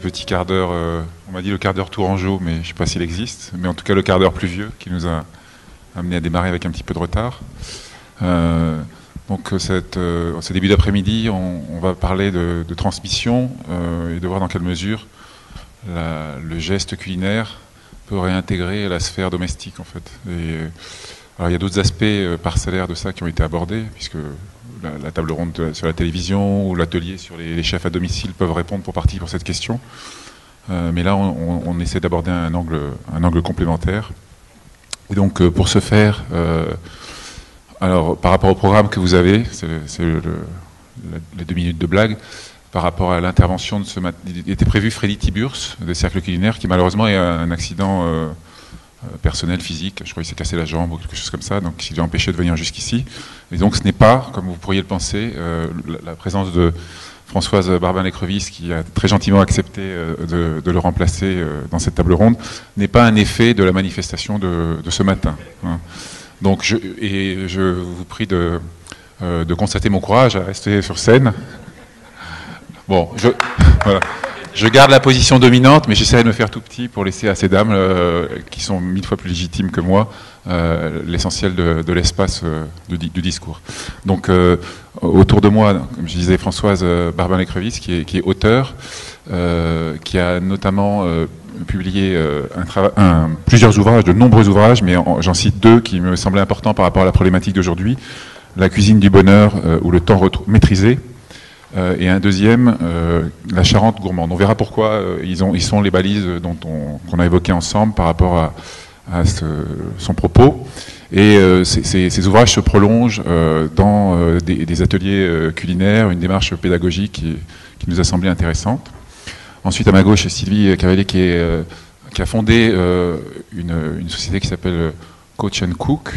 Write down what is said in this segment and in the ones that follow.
petit quart d'heure, on m'a dit le quart d'heure tourangeau, mais je ne sais pas s'il existe, mais en tout cas le quart d'heure pluvieux qui nous a amené à démarrer avec un petit peu de retard. Donc ce début d'après-midi, on va parler de transmission et de voir dans quelle mesure le geste culinaire peut réintégrer la sphère domestique en fait. Alors il y a d'autres aspects parcellaires de ça qui ont été abordés, puisque la table ronde sur la télévision ou l'atelier sur les chefs à domicile peuvent répondre pour partie pour cette question. Mais là, on essaie d'aborder un angle complémentaire. Et donc, pour ce faire, alors par rapport au programme que vous avez, c'est les 2 minutes de blague, par rapport à l'intervention de ce matin, il était prévu Freddy Tiburce, de Cercle Culinaire, qui malheureusement a eu un accident personnel, physique, je crois qu'il s'est cassé la jambe ou quelque chose comme ça, donc il lui a empêché de venir jusqu'ici. Et donc ce n'est pas, comme vous pourriez le penser, la présence de Françoise Barbin-Lécrevisse, qui a très gentiment accepté de le remplacer dans cette table ronde, n'est pas un effet de la manifestation de ce matin. Hein. Donc je vous prie de constater mon courage à rester sur scène. Bon, voilà. Je garde la position dominante, mais j'essaierai de me faire tout petit pour laisser à ces dames, qui sont 1000 fois plus légitimes que moi, l'essentiel de l'espace du discours. Donc, autour de moi, comme je disais, Françoise Barbin-Lécrevisse, qui est auteure, qui a notamment publié plusieurs ouvrages, de nombreux ouvrages, mais j'en cite 2 qui me semblaient importants par rapport à la problématique d'aujourd'hui. La cuisine du bonheur, ou le temps maîtrisé. Et un deuxième, la Charente gourmande. On verra pourquoi ils sont les balises qu'on a évoquées ensemble par rapport à son propos. Et ces ouvrages se prolongent dans des ateliers culinaires, une démarche pédagogique qui nous a semblé intéressante. Ensuite, à ma gauche, Sylvie Cavalier qui a fondé une société qui s'appelle Coach & Cook,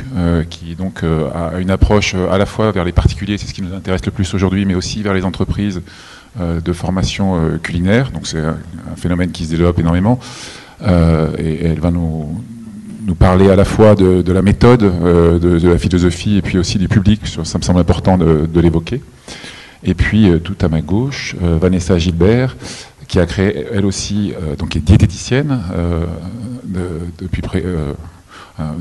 qui donc a une approche à la fois vers les particuliers, c'est ce qui nous intéresse le plus aujourd'hui, mais aussi vers les entreprises de formation culinaire. Donc c'est un phénomène qui se développe énormément. Et elle va nous parler à la fois de la méthode, de la philosophie, et puis aussi du public. Ça me semble important de l'évoquer. Et puis, tout à ma gauche, Vanessa Gilbert, qui a créé, elle aussi, donc qui est diététicienne depuis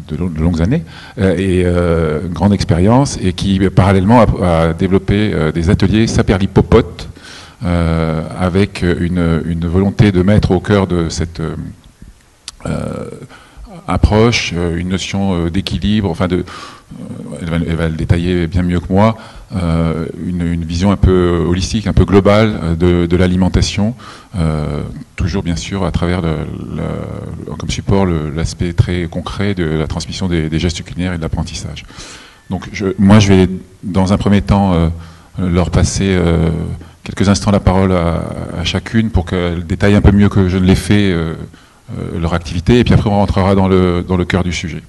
de longues années, et une grande expérience, et qui parallèlement a développé des ateliers Saperli-Popote, avec une volonté de mettre au cœur de cette approche une notion d'équilibre, enfin elle va le détailler bien mieux que moi, une vision un peu holistique, un peu globale de l'alimentation, toujours bien sûr à travers comme support l'aspect très concret de la transmission des gestes culinaires et de l'apprentissage. Donc moi je vais dans un premier temps leur passer quelques instants la parole à chacune pour qu'elle détaille un peu mieux que je ne l'ai fait leur activité, et puis après on rentrera dans le cœur du sujet.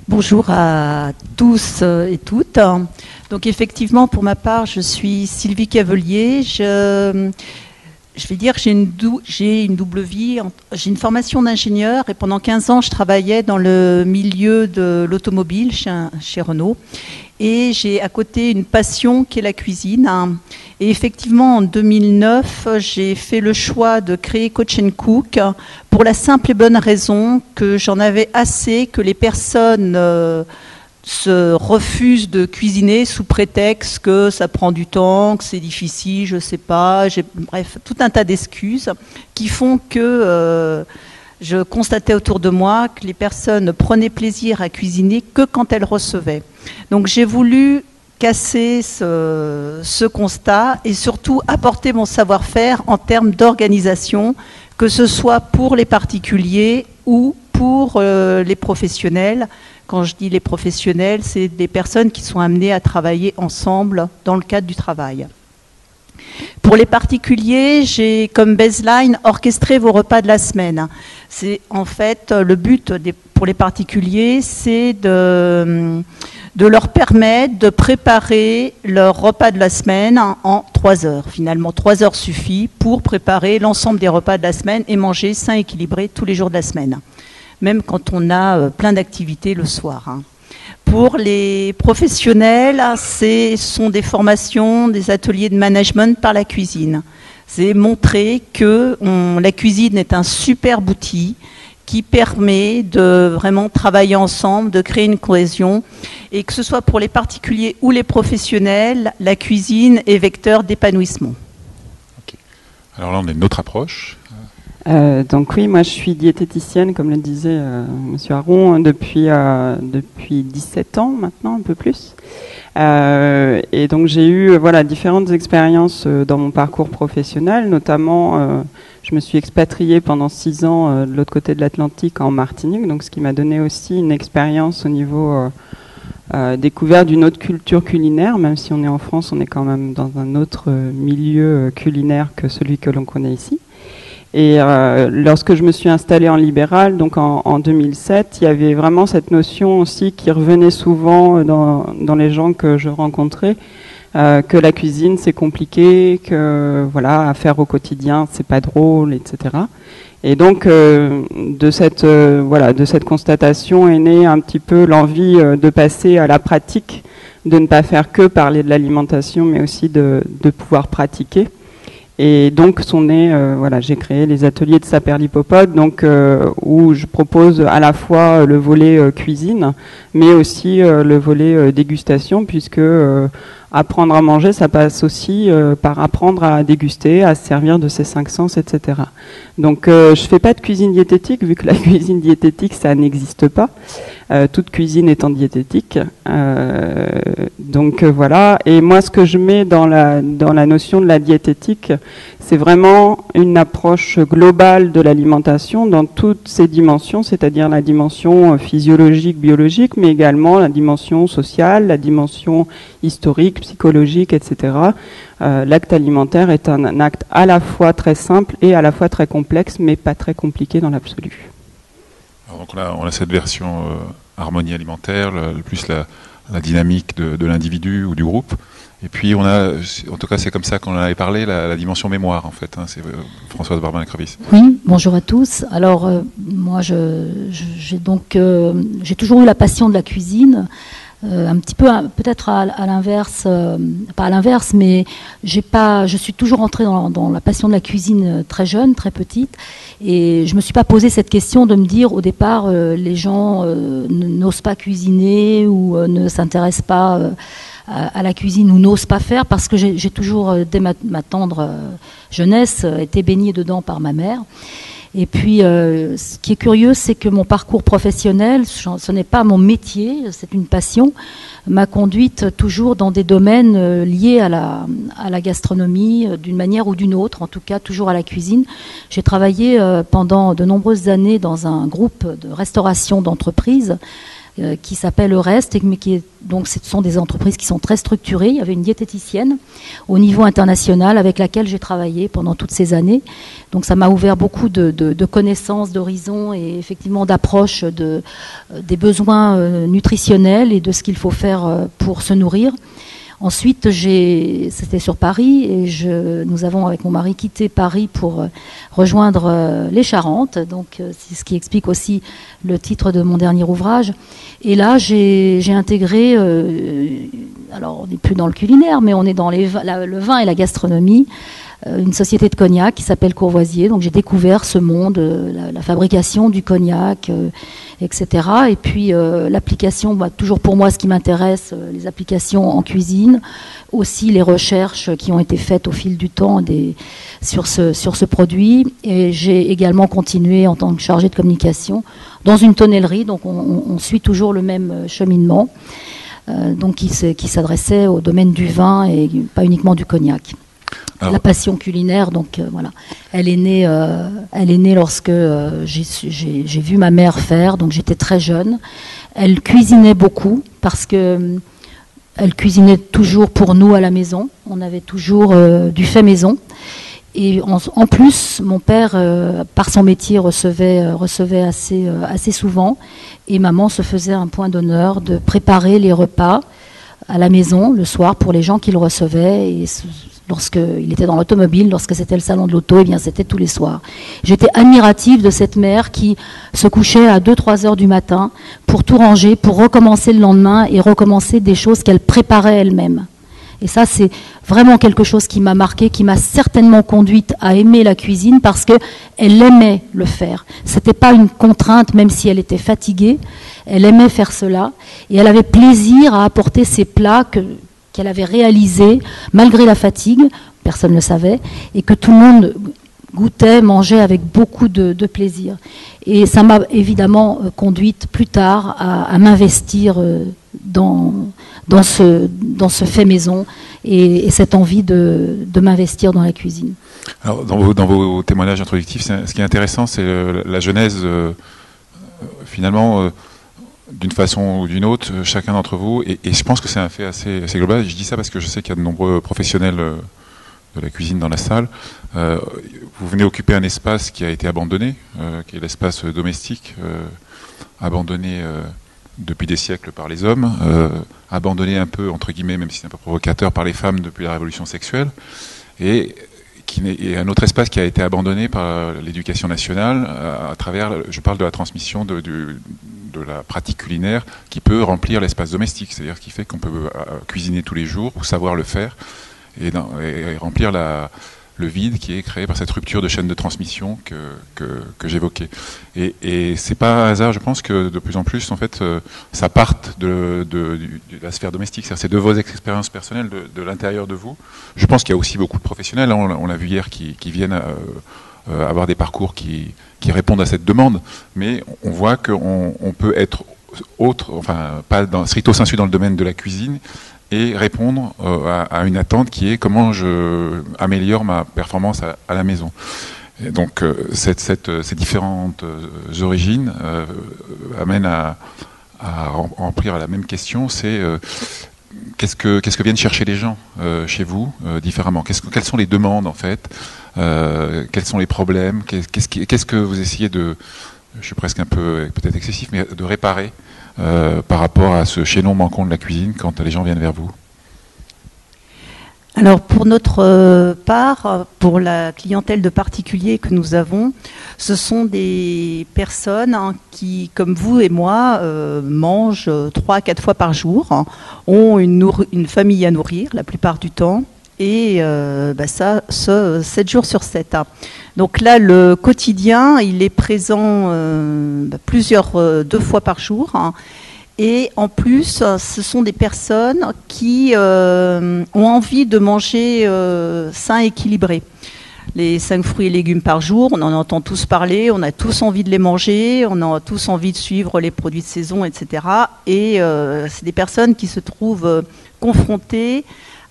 Bonjour à tous et toutes. Donc effectivement, pour ma part, je suis Sylvie Cavelier. Je vais dire que j'ai une double vie. J'ai une formation d'ingénieur et pendant 15 ans, je travaillais dans le milieu de l'automobile chez Renault. Et j'ai à côté une passion qui est la cuisine. Et effectivement, en 2009, j'ai fait le choix de créer Coach & Cook pour la simple et bonne raison que j'en avais assez que les personnes se refusent de cuisiner sous prétexte que ça prend du temps, que c'est difficile, je sais pas. Bref, tout un tas d'excuses qui font que je constatais autour de moi que les personnes ne prenaient plaisir à cuisiner que quand elles recevaient. Donc j'ai voulu casser ce constat et surtout apporter mon savoir-faire en termes d'organisation, que ce soit pour les particuliers ou pour les professionnels. Quand je dis les professionnels, c'est des personnes qui sont amenées à travailler ensemble dans le cadre du travail. Pour les particuliers, j'ai comme baseline orchestré vos repas de la semaine. C'est en fait le but pour les particuliers, c'est de leur permettre de préparer leur repas de la semaine en 3 heures. Finalement, 3 heures suffit pour préparer l'ensemble des repas de la semaine et manger sain et équilibré tous les jours de la semaine, même quand on a plein d'activités le soir. Pour les professionnels, ce sont des formations, des ateliers de management par la cuisine. C'est montrer que la cuisine est un superbe outil qui permet de vraiment travailler ensemble, de créer une cohésion, et que ce soit pour les particuliers ou les professionnels, la cuisine est vecteur d'épanouissement. Okay. Alors là, on a une autre approche. Donc oui, moi je suis diététicienne, comme le disait Monsieur Aron, depuis 17 ans maintenant, un peu plus. Et donc j'ai eu différentes expériences dans mon parcours professionnel, notamment je me suis expatriée pendant 6 ans de l'autre côté de l'Atlantique en Martinique, donc ce qui m'a donné aussi une expérience au niveau découverte d'une autre culture culinaire, même si on est en France, on est quand même dans un autre milieu culinaire que celui que l'on connaît ici. Et lorsque je me suis installée en libéral, donc en 2007, il y avait vraiment cette notion aussi qui revenait souvent dans les gens que je rencontrais, que la cuisine c'est compliqué, que à faire au quotidien c'est pas drôle, etc. Et donc de cette constatation est née un petit peu l'envie de passer à la pratique, de ne pas faire que parler de l'alimentation, mais aussi de pouvoir pratiquer. Et donc j'ai créé les ateliers de Saperlipopod, donc où je propose à la fois le volet cuisine, mais aussi le volet dégustation, puisque apprendre à manger, ça passe aussi par apprendre à déguster, à se servir de ses 5 sens, etc. Donc je fais pas de cuisine diététique, vu que la cuisine diététique, ça n'existe pas. Toute cuisine étant diététique. Donc voilà. Et moi, ce que je mets dans la notion de la diététique, c'est vraiment une approche globale de l'alimentation dans toutes ses dimensions, c'est-à-dire la dimension physiologique, biologique, mais également la dimension sociale, la dimension historique, psychologique, etc. L'acte alimentaire est un acte à la fois très simple et à la fois très complexe, mais pas très compliqué dans l'absolu. Alors donc on a cette version harmonie alimentaire, plus la dynamique de l'individu ou du groupe. Et puis on a, en tout cas c'est comme ça qu'on en avait parlé, la dimension mémoire en fait. C'est Françoise Barban-Crevis. Oui, bonjour à tous. Alors moi j'ai toujours eu la passion de la cuisine. Un petit peu, peut-être à l'inverse, pas à l'inverse, mais je suis toujours entrée dans la passion de la cuisine très jeune, très petite, et je me suis pas posé cette question de me dire au départ les gens n'osent pas cuisiner ou ne s'intéressent pas à la cuisine ou n'osent pas faire, parce que j'ai toujours, dès ma tendre jeunesse, été baignée dedans par ma mère. Et puis, ce qui est curieux, c'est que mon parcours professionnel, ce n'est pas mon métier, c'est une passion, m'a conduite toujours dans des domaines liés à la gastronomie, d'une manière ou d'une autre, en tout cas toujours à la cuisine. J'ai travaillé pendant de nombreuses années dans un groupe de restauration d'entreprises qui s'appelle Eurest, mais donc ce sont des entreprises qui sont très structurées. Il y avait une diététicienne au niveau international avec laquelle j'ai travaillé pendant toutes ces années. Donc ça m'a ouvert beaucoup de connaissances, d'horizons et effectivement d'approches des besoins nutritionnels et de ce qu'il faut faire pour se nourrir. Ensuite, c'était sur Paris et nous avons avec mon mari quitté Paris pour rejoindre les Charentes. Donc, c'est ce qui explique aussi le titre de mon dernier ouvrage. Et là, j'ai intégré, alors on n'est plus dans le culinaire, mais on est dans le vin et la gastronomie, une société de cognac qui s'appelle Courvoisier. Donc j'ai découvert ce monde, la fabrication du cognac, etc. Et puis l'application, toujours pour moi ce qui m'intéresse, les applications en cuisine, aussi les recherches qui ont été faites au fil du temps sur ce produit. Et j'ai également continué en tant que chargée de communication dans une tonnellerie, donc on suit toujours le même cheminement, donc qui s'adressait au domaine du vin et pas uniquement du cognac. Alors, la passion culinaire, donc voilà, elle est née lorsque j'ai vu ma mère faire, donc j'étais très jeune. Elle cuisinait beaucoup parce que elle cuisinait toujours pour nous à la maison. On avait toujours du fait maison. Et en plus, mon père, par son métier, recevait assez souvent. Et maman se faisait un point d'honneur de préparer les repas à la maison le soir pour les gens qui le recevaient. Et Lorsqu'il était dans l'automobile, lorsque c'était le salon de l'auto, eh bien c'était tous les soirs. J'étais admirative de cette mère qui se couchait à 2-3 heures du matin pour tout ranger, pour recommencer le lendemain et recommencer des choses qu'elle préparait elle-même. Et ça, c'est vraiment quelque chose qui m'a marqué, qui m'a certainement conduite à aimer la cuisine parce qu'elle aimait le faire. C'était pas une contrainte, même si elle était fatiguée. Elle aimait faire cela et elle avait plaisir à apporter ces plats qu'elle avait réalisés malgré la fatigue, personne ne le savait, et que tout le monde goûtait, mangeait avec beaucoup de plaisir. Et ça m'a évidemment conduite plus tard à m'investir dans ce fait maison et cette envie de m'investir dans la cuisine. Alors, dans vos témoignages introductifs, ce qui est intéressant, c'est la genèse, finalement, d'une façon ou d'une autre, chacun d'entre vous, et je pense que c'est un fait assez global. Je dis ça parce que je sais qu'il y a de nombreux professionnels de la cuisine dans la salle. Vous venez occuper un espace qui a été abandonné, qui est l'espace domestique, abandonné depuis des siècles par les hommes, abandonné un peu, entre guillemets, même si c'est un peu provocateur, par les femmes depuis la révolution sexuelle, et un autre espace qui a été abandonné par l'éducation nationale à travers, je parle de la transmission de la pratique culinaire qui peut remplir l'espace domestique, c'est-à-dire qui fait qu'on peut cuisiner tous les jours ou savoir le faire et remplir le vide qui est créé par cette rupture de chaîne de transmission que j'évoquais. Et c'est pas un hasard, je pense que de plus en plus, en fait, ça parte de la sphère domestique, c'est-à-dire c'est de vos expériences personnelles, de l'intérieur de vous. Je pense qu'il y a aussi beaucoup de professionnels, on l'a vu hier, qui viennent avoir des parcours qui répondent à cette demande, mais on voit qu'on peut être autre, enfin pas stricto sensu dans le domaine de la cuisine, et répondre à une attente qui est comment je améliore ma performance à la maison. Et donc ces différentes origines amènent à remplir la même question, c'est qu'est-ce que viennent chercher les gens chez vous différemment, quelles sont les demandes en fait, quels sont les problèmes, qu'est-ce que vous essayez de, je suis presque un peu peut-être excessif, mais de réparer par rapport à ce chaînon manquant de la cuisine quand les gens viennent vers vous? Alors pour notre part, pour la clientèle de particuliers que nous avons, ce sont des personnes qui, comme vous et moi, mangent 3 à 4 fois par jour, ont une famille à nourrir la plupart du temps, et 7 jours sur 7. Donc là, le quotidien, il est présent 2 fois par jour. Et en plus, ce sont des personnes qui ont envie de manger sain et équilibré. Les 5 fruits et légumes par jour, on en entend tous parler, on a tous envie de les manger, on a tous envie de suivre les produits de saison, etc. Et c'est des personnes qui se trouvent confrontées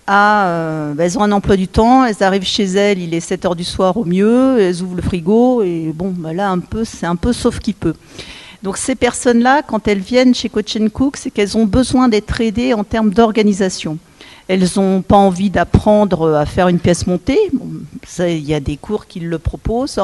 à... elles ont un emploi du temps, elles arrivent chez elles, il est 7 heures du soir au mieux, elles ouvrent le frigo, et bon, là, c'est un peu sauf qui peut. Donc ces personnes-là, quand elles viennent chez Coach & Cook, c'est qu'elles ont besoin d'être aidées en termes d'organisation. Elles n'ont pas envie d'apprendre à faire une pièce montée. Bon, ça, il y a des cours qui le proposent.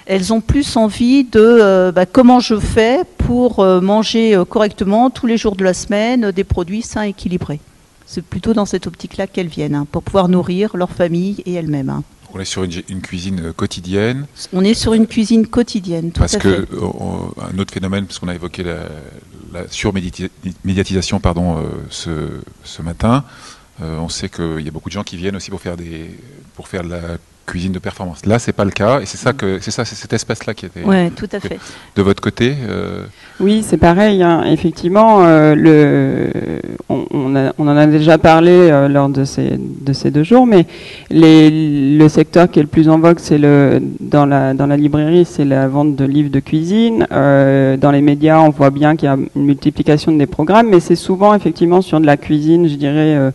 Elles ont plus envie de comment je fais pour manger correctement tous les jours de la semaine des produits sains et équilibrés. C'est plutôt dans cette optique-là qu'elles viennent, pour pouvoir nourrir leur famille et elles-mêmes. On est sur une cuisine quotidienne. On est sur une cuisine quotidienne, tout à fait. Parce que un autre phénomène, parce qu'on a évoqué la surmédiatisation ce matin, on sait qu'il y a beaucoup de gens qui viennent aussi pour faire de la cuisine de performance. Là, c'est pas le cas, et c'est cet espace-là qui était. Oui, tout à fait. De votre côté. Oui, c'est pareil. Hein. Effectivement, on en a déjà parlé lors de ces 2 jours, mais le secteur qui est le plus en vogue, c'est dans la librairie, c'est la vente de livres de cuisine. Dans les médias, on voit bien qu'il y a une multiplication des programmes, mais c'est souvent effectivement sur de la cuisine, je dirais.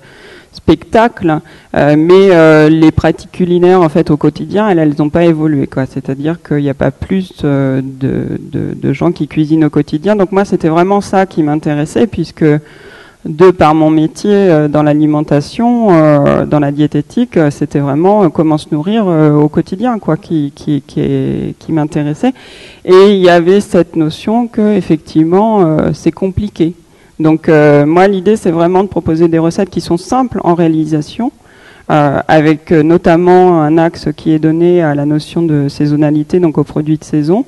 Spectacle, mais les pratiques culinaires en fait au quotidien, elles n'ont pas évolué, quoi. C'est-à-dire qu'il n'y a pas plus de gens qui cuisinent au quotidien. Donc moi, c'était vraiment ça qui m'intéressait, puisque de par mon métier dans l'alimentation, dans la diététique, c'était vraiment comment se nourrir au quotidien, quoi, qui m'intéressait. Et il y avait cette notion que effectivement c'est compliqué. Donc moi, l'idée, c'est vraiment de proposer des recettes qui sont simples en réalisation, avec notamment un axe qui est donné à la notion de saisonnalité, donc aux produits de saison,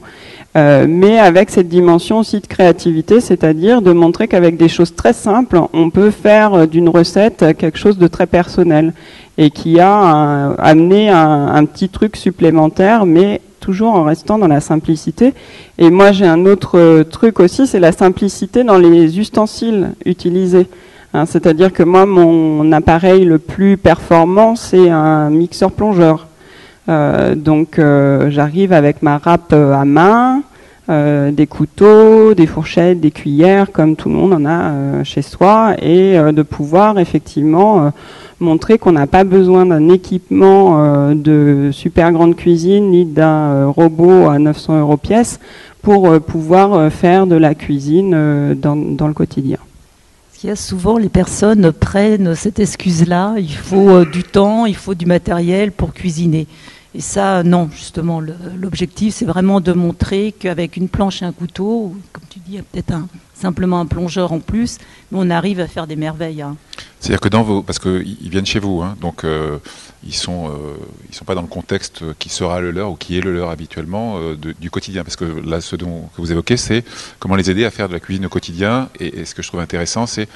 mais avec cette dimension aussi de créativité, c'est-à-dire de montrer qu'avec des choses très simples, on peut faire d'une recette quelque chose de très personnel et qui a amené un petit truc supplémentaire, mais toujours en restant dans la simplicité. Et moi, j'ai un autre truc aussi, c'est la simplicité dans les ustensiles utilisés. Hein, c'est-à-dire que moi, mon appareil le plus performant, c'est un mixeur plongeur. Donc, j'arrive avec ma râpe à main, des couteaux, des fourchettes, des cuillères, comme tout le monde en a chez soi, et de pouvoir effectivement montrer qu'on n'a pas besoin d'un équipement de super grande cuisine ni d'un robot à 900 € pièce pour pouvoir faire de la cuisine dans le quotidien. Il y a souvent, les personnes prennent cette excuse-là, il faut du temps, il faut du matériel pour cuisiner. Et ça, non, justement, l'objectif, c'est vraiment de montrer qu'avec une planche et un couteau, ou, comme tu dis, il y a peut-être simplement un plongeur en plus, mais on arrive à faire des merveilles. Hein. C'est-à-dire que parce qu'ils viennent chez vous, hein, donc ils sont pas dans le contexte qui sera le leur ou qui est le leur habituellement du quotidien. Parce que là, que vous évoquez, c'est comment les aider à faire de la cuisine au quotidien. Et ce que je trouve intéressant, c'est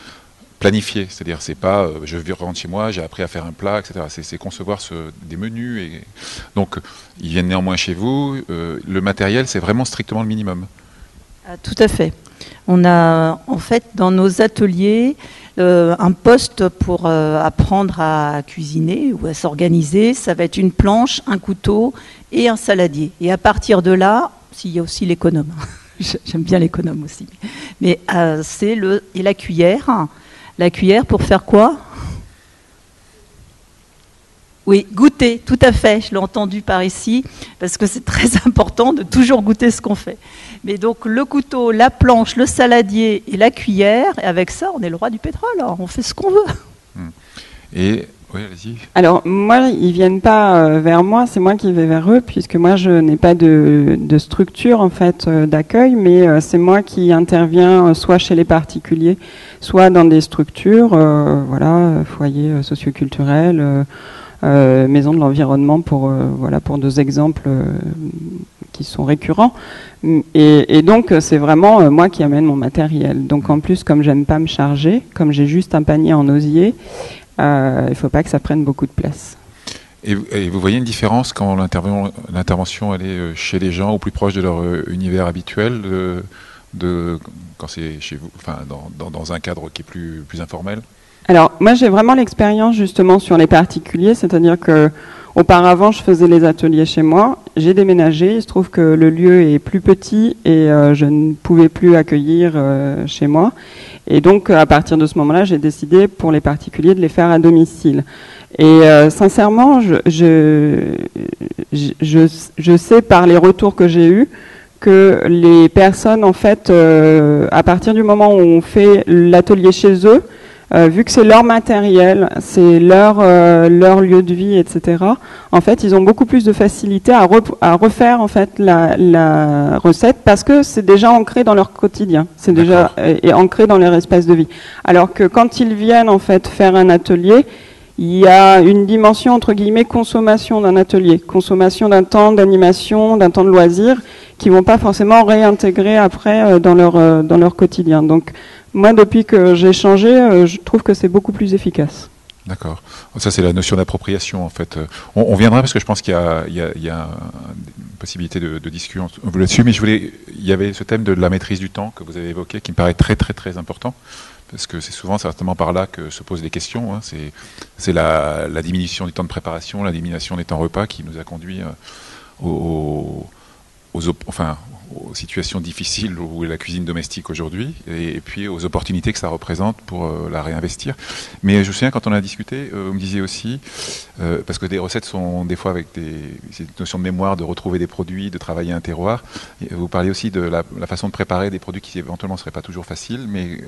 planifier, c'est-à-dire c'est pas je rentre chez moi, j'ai appris à faire un plat, etc. C'est concevoir des menus. Et donc ils viennent néanmoins chez vous. Le matériel, c'est vraiment strictement le minimum. Ah, tout à fait. On a en fait dans nos ateliers un poste pour apprendre à cuisiner ou à s'organiser. Ça va être une planche, un couteau et un saladier. Et à partir de là, s'il y a aussi l'économe. J'aime bien l'économe aussi. Mais et la cuillère. La cuillère pour faire quoi ? Oui, goûter, tout à fait. Je l'ai entendu par ici, parce que c'est très important de toujours goûter ce qu'on fait. Mais donc le couteau, la planche, le saladier et la cuillère, et avec ça, on est le roi du pétrole. Alors on fait ce qu'on veut. Et oui, allez-y. Alors moi, ils viennent pas vers moi, c'est moi qui vais vers eux, puisque moi je n'ai pas de structure en fait d'accueil, mais c'est moi qui interviens soit chez les particuliers, soit dans des structures, foyers socioculturels, maison de l'environnement pour 2 exemples qui sont récurrents. Et donc c'est vraiment moi qui amène mon matériel. Donc en plus, comme j'aime pas me charger, comme j'ai juste un panier en osier, il ne faut pas que ça prenne beaucoup de place. Et vous voyez une différence quand l'intervention elle est chez les gens, au plus proche de leur univers habituel, quand c'est chez vous, enfin dans un cadre qui est plus informel? Alors moi j'ai vraiment l'expérience justement sur les particuliers, c'est-à-dire que auparavant je faisais les ateliers chez moi, j'ai déménagé, il se trouve que le lieu est plus petit et je ne pouvais plus accueillir chez moi. Et donc, à partir de ce moment-là, j'ai décidé pour les particuliers de les faire à domicile. Et sincèrement, je sais par les retours que j'ai eus que les personnes, en fait, à partir du moment où on fait l'atelier chez eux, vu que c'est leur matériel, c'est leur lieu de vie, etc. En fait, ils ont beaucoup plus de facilité à refaire en fait la recette parce que c'est déjà ancré dans leur quotidien, c'est déjà ancré dans leur espace de vie. Alors que quand ils viennent en fait faire un atelier, il y a une dimension entre guillemets consommation d'un atelier, consommation d'un temps d'animation, d'un temps de loisir, qui vont pas forcément réintégrer après dans leur quotidien. Donc moi, depuis que j'ai changé, je trouve que c'est beaucoup plus efficace. D'accord. Ça, c'est la notion d'appropriation, en fait. On viendra parce que je pense qu'il y a une possibilité de discussion là-dessus, mais il y avait ce thème de la maîtrise du temps que vous avez évoqué, qui me paraît très, très, très important, parce que c'est souvent certainement par là que se posent les questions. Hein. C'est la diminution du temps de préparation, la diminution des temps repas qui nous a conduit aux situations difficiles où est la cuisine domestique aujourd'hui, et puis aux opportunités que ça représente pour la réinvestir. Mais je me souviens, quand on a discuté, vous me disiez aussi, parce que des recettes sont des fois avec cette notion de mémoire, de retrouver des produits, de travailler un terroir, vous parliez aussi de la façon de préparer des produits qui éventuellement ne seraient pas toujours faciles, mais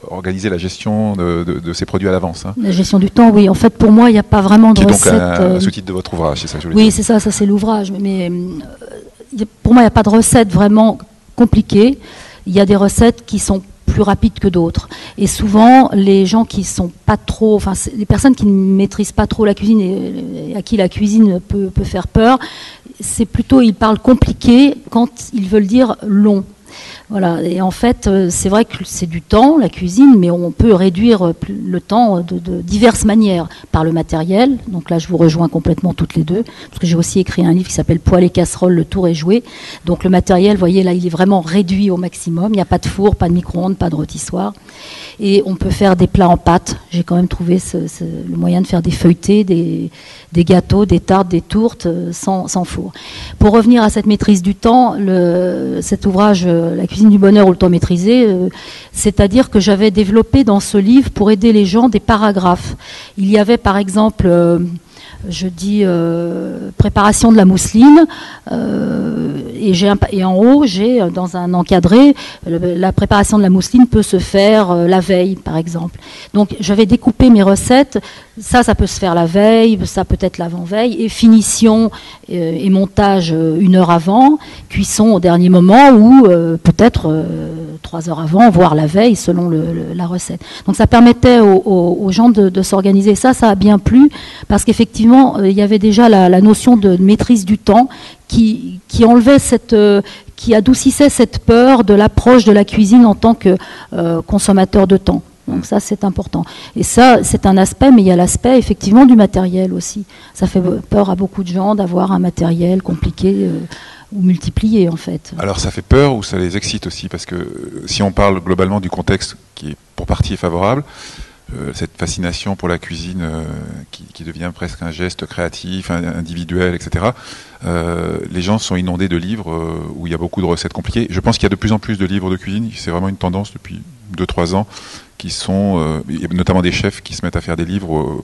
organiser la gestion de ces produits à l'avance. Hein. La gestion du temps, oui. En fait, pour moi, il n'y a pas vraiment de recette. C'est donc un sous-titre de votre ouvrage, c'est ça que je voulais dire. Oui, c'est ça c'est l'ouvrage. Mais pour moi, il n'y a pas de recette vraiment compliquée. Il y a des recettes qui sont plus rapides que d'autres. Et souvent, les gens qui sont pas trop, enfin, les personnes qui ne maîtrisent pas trop la cuisine et à qui la cuisine peut faire peur, c'est plutôt, ils parlent compliqué quand ils veulent dire long. Voilà. Et en fait, c'est vrai que c'est du temps, la cuisine, mais on peut réduire le temps de diverses manières. Par le matériel, donc là je vous rejoins complètement toutes les deux, parce que j'ai aussi écrit un livre qui s'appelle Poêle et casserole, le tour est joué. Donc le matériel, vous voyez là, il est vraiment réduit au maximum. Il n'y a pas de four, pas de micro-ondes, pas de rôtissoir. Et on peut faire des plats en pâte. J'ai quand même trouvé le moyen de faire des feuilletés, des gâteaux, des tartes, des tourtes sans four. Pour revenir à cette maîtrise du temps, cet ouvrage, La cuisine du bonheur ou le temps maîtrisé, c'est-à-dire que j'avais développé dans ce livre, pour aider les gens, des paragraphes. Il y avait par exemple, je dis préparation de la mousseline, et en haut, j'ai dans un encadré, la préparation de la mousseline peut se faire la veille, par exemple. Donc j'avais découpé mes recettes, ça peut se faire la veille, ça peut être l'avant-veille, et finition et montage 1 heure avant, cuisson au dernier moment, ou peut-être 3 heures avant, voire la veille, selon la recette. Donc ça permettait aux gens de s'organiser. Ça a bien plu, parce qu'effectivement, il y avait déjà la notion de maîtrise du temps qui enlevait qui adoucissait cette peur de l'approche de la cuisine en tant que consommateur de temps. Donc ça, c'est important. Et ça, c'est un aspect, mais il y a l'aspect effectivement du matériel aussi. Ça fait peur à beaucoup de gens d'avoir un matériel compliqué ou multiplié en fait. Alors ça fait peur ou ça les excite aussi? Parce que si on parle globalement du contexte qui est pour partie favorable, cette fascination pour la cuisine qui devient presque un geste créatif, individuel, etc. Les gens sont inondés de livres où il y a beaucoup de recettes compliquées. Je pense qu'il y a de plus en plus de livres de cuisine. C'est vraiment une tendance depuis 2-3 ans qui sont, il y a notamment des chefs qui se mettent à faire des livres,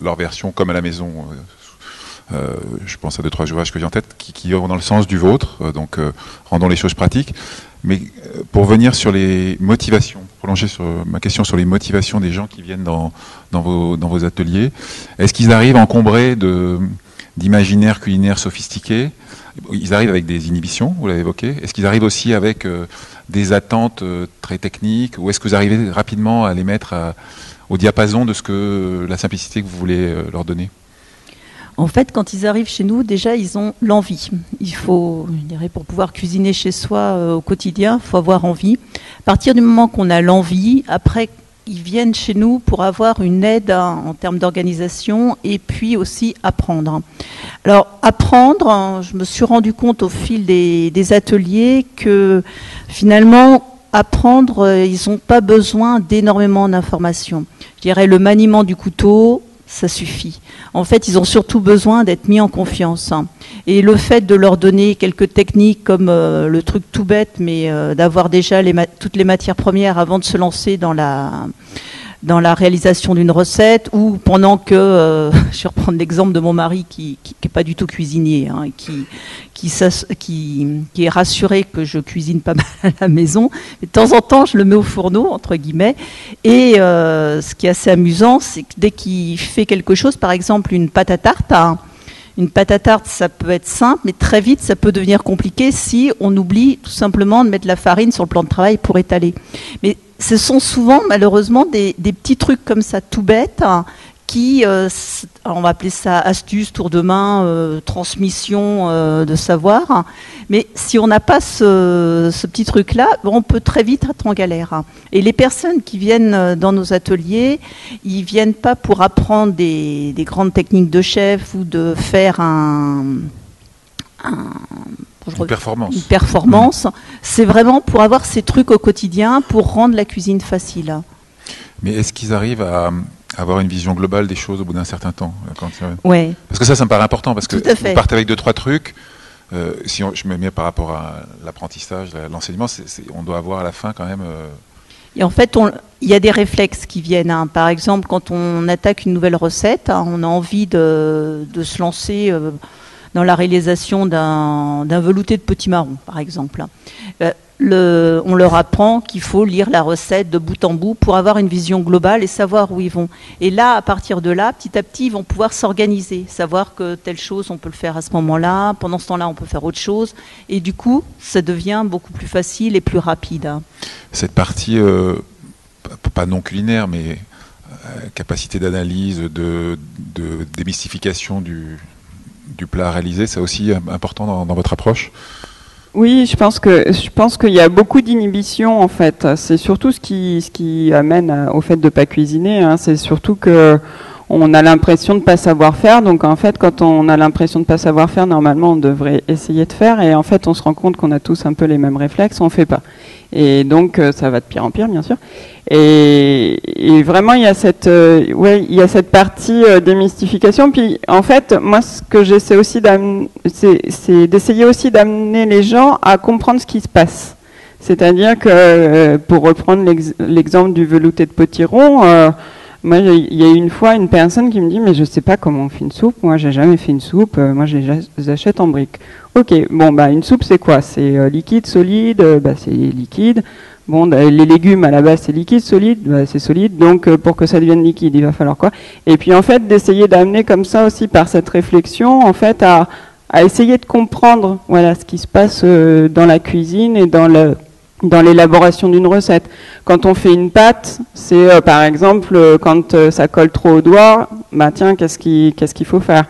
leur version comme à la maison. Je pense à 2-3 ouvrages que j'ai en tête qui vont dans le sens du vôtre, donc rendons les choses pratiques. Mais pour venir sur les motivations, prolonger sur ma question sur les motivations des gens qui viennent dans vos ateliers, est-ce qu'ils arrivent encombrés d'imaginaires culinaires sophistiqués? Ils arrivent avec des inhibitions, vous l'avez évoqué. Est-ce qu'ils arrivent aussi avec des attentes très techniques, ou est-ce que vous arrivez rapidement à les mettre au diapason de la simplicité que vous voulez leur donner? En fait, quand ils arrivent chez nous, déjà, ils ont l'envie. Il faut, je dirais, pour pouvoir cuisiner chez soi au quotidien, il faut avoir envie. À partir du moment qu'on a l'envie, après, ils viennent chez nous pour avoir une aide en termes d'organisation et puis aussi apprendre. Alors, apprendre, je me suis rendu compte au fil des ateliers que finalement, apprendre, ils n'ont pas besoin d'énormément d'informations. Je dirais le maniement du couteau, ça suffit. En fait, ils ont surtout besoin d'être mis en confiance. Et le fait de leur donner quelques techniques comme le truc tout bête, mais d'avoir déjà toutes les matières premières avant de se lancer dans la réalisation d'une recette, ou pendant que, je vais reprendre l'exemple de mon mari qui est pas du tout cuisinier, qui est rassuré que je cuisine pas mal à la maison. Et de temps en temps, je le mets au fourneau, entre guillemets. Et ce qui est assez amusant, c'est que dès qu'il fait quelque chose, par exemple une pâte à tarte, une pâte à tarte, ça peut être simple, mais très vite, ça peut devenir compliqué si on oublie tout simplement de mettre la farine sur le plan de travail pour étaler. Mais ce sont souvent, malheureusement, des petits trucs comme ça, tout bêtes, qui, on va appeler ça astuce, tour de main, transmission de savoir. Mais si on n'a pas ce petit truc-là, on peut très vite être en galère. Et les personnes qui viennent dans nos ateliers, ils viennent pas pour apprendre des grandes techniques de chef ou de faire une performance. C'est vraiment pour avoir ces trucs au quotidien, pour rendre la cuisine facile. Mais est-ce qu'ils arrivent à avoir une vision globale des choses au bout d'un certain temps? Ouais. Parce que ça me paraît important, parce que vous partez avec 2-3 trucs. Si je me mets par rapport à l'apprentissage, l'enseignement, on doit avoir à la fin quand même... Et en fait, il y a des réflexes qui viennent. Par exemple, quand on attaque une nouvelle recette, on a envie de se lancer... dans la réalisation d'un velouté de petits marrons, par exemple. on leur apprend qu'il faut lire la recette de bout en bout pour avoir une vision globale et savoir où ils vont. Et là, à partir de là, petit à petit, ils vont pouvoir s'organiser, savoir que telle chose, on peut le faire à ce moment-là, pendant ce temps-là, on peut faire autre chose. Et du coup, ça devient beaucoup plus facile et plus rapide. Cette partie, pas non culinaire, mais capacité d'analyse, de démystification du plat réalisé, c'est aussi important dans votre approche? Oui, je pense qu'il y a beaucoup d'inhibitions en fait. C'est surtout ce qui amène au fait de pas cuisiner. Hein. C'est surtout que on a l'impression de pas savoir faire. Donc en fait, quand on a l'impression de pas savoir faire, normalement on devrait essayer de faire. Et en fait, on se rend compte qu'on a tous un peu les mêmes réflexes, on fait pas. Et donc ça va de pire en pire, bien sûr. Et vraiment, il y a cette partie démystification. Puis en fait, moi, ce que j'essaie aussi c'est d'essayer aussi d'amener les gens à comprendre ce qui se passe. C'est-à-dire que, pour reprendre l'exemple du velouté de potiron, moi, il y a eu une fois une personne qui me dit, mais je sais pas comment on fait une soupe. Moi, j'ai jamais fait une soupe. Moi, je les achète en briques. Ok, bon, bah, une soupe, c'est quoi? C'est liquide, solide? Bah, c'est liquide. Bon, les légumes, à la base, c'est liquide, solide? Bah, c'est solide. Donc, pour que ça devienne liquide, il va falloir quoi? Et puis, en fait, d'essayer d'amener comme ça aussi par cette réflexion, en fait, à essayer de comprendre, voilà, ce qui se passe dans la cuisine et dans l'élaboration d'une recette. Quand on fait une pâte, c'est par exemple quand ça colle trop au doigt, bah tiens, qu'est-ce qu'il faut faire?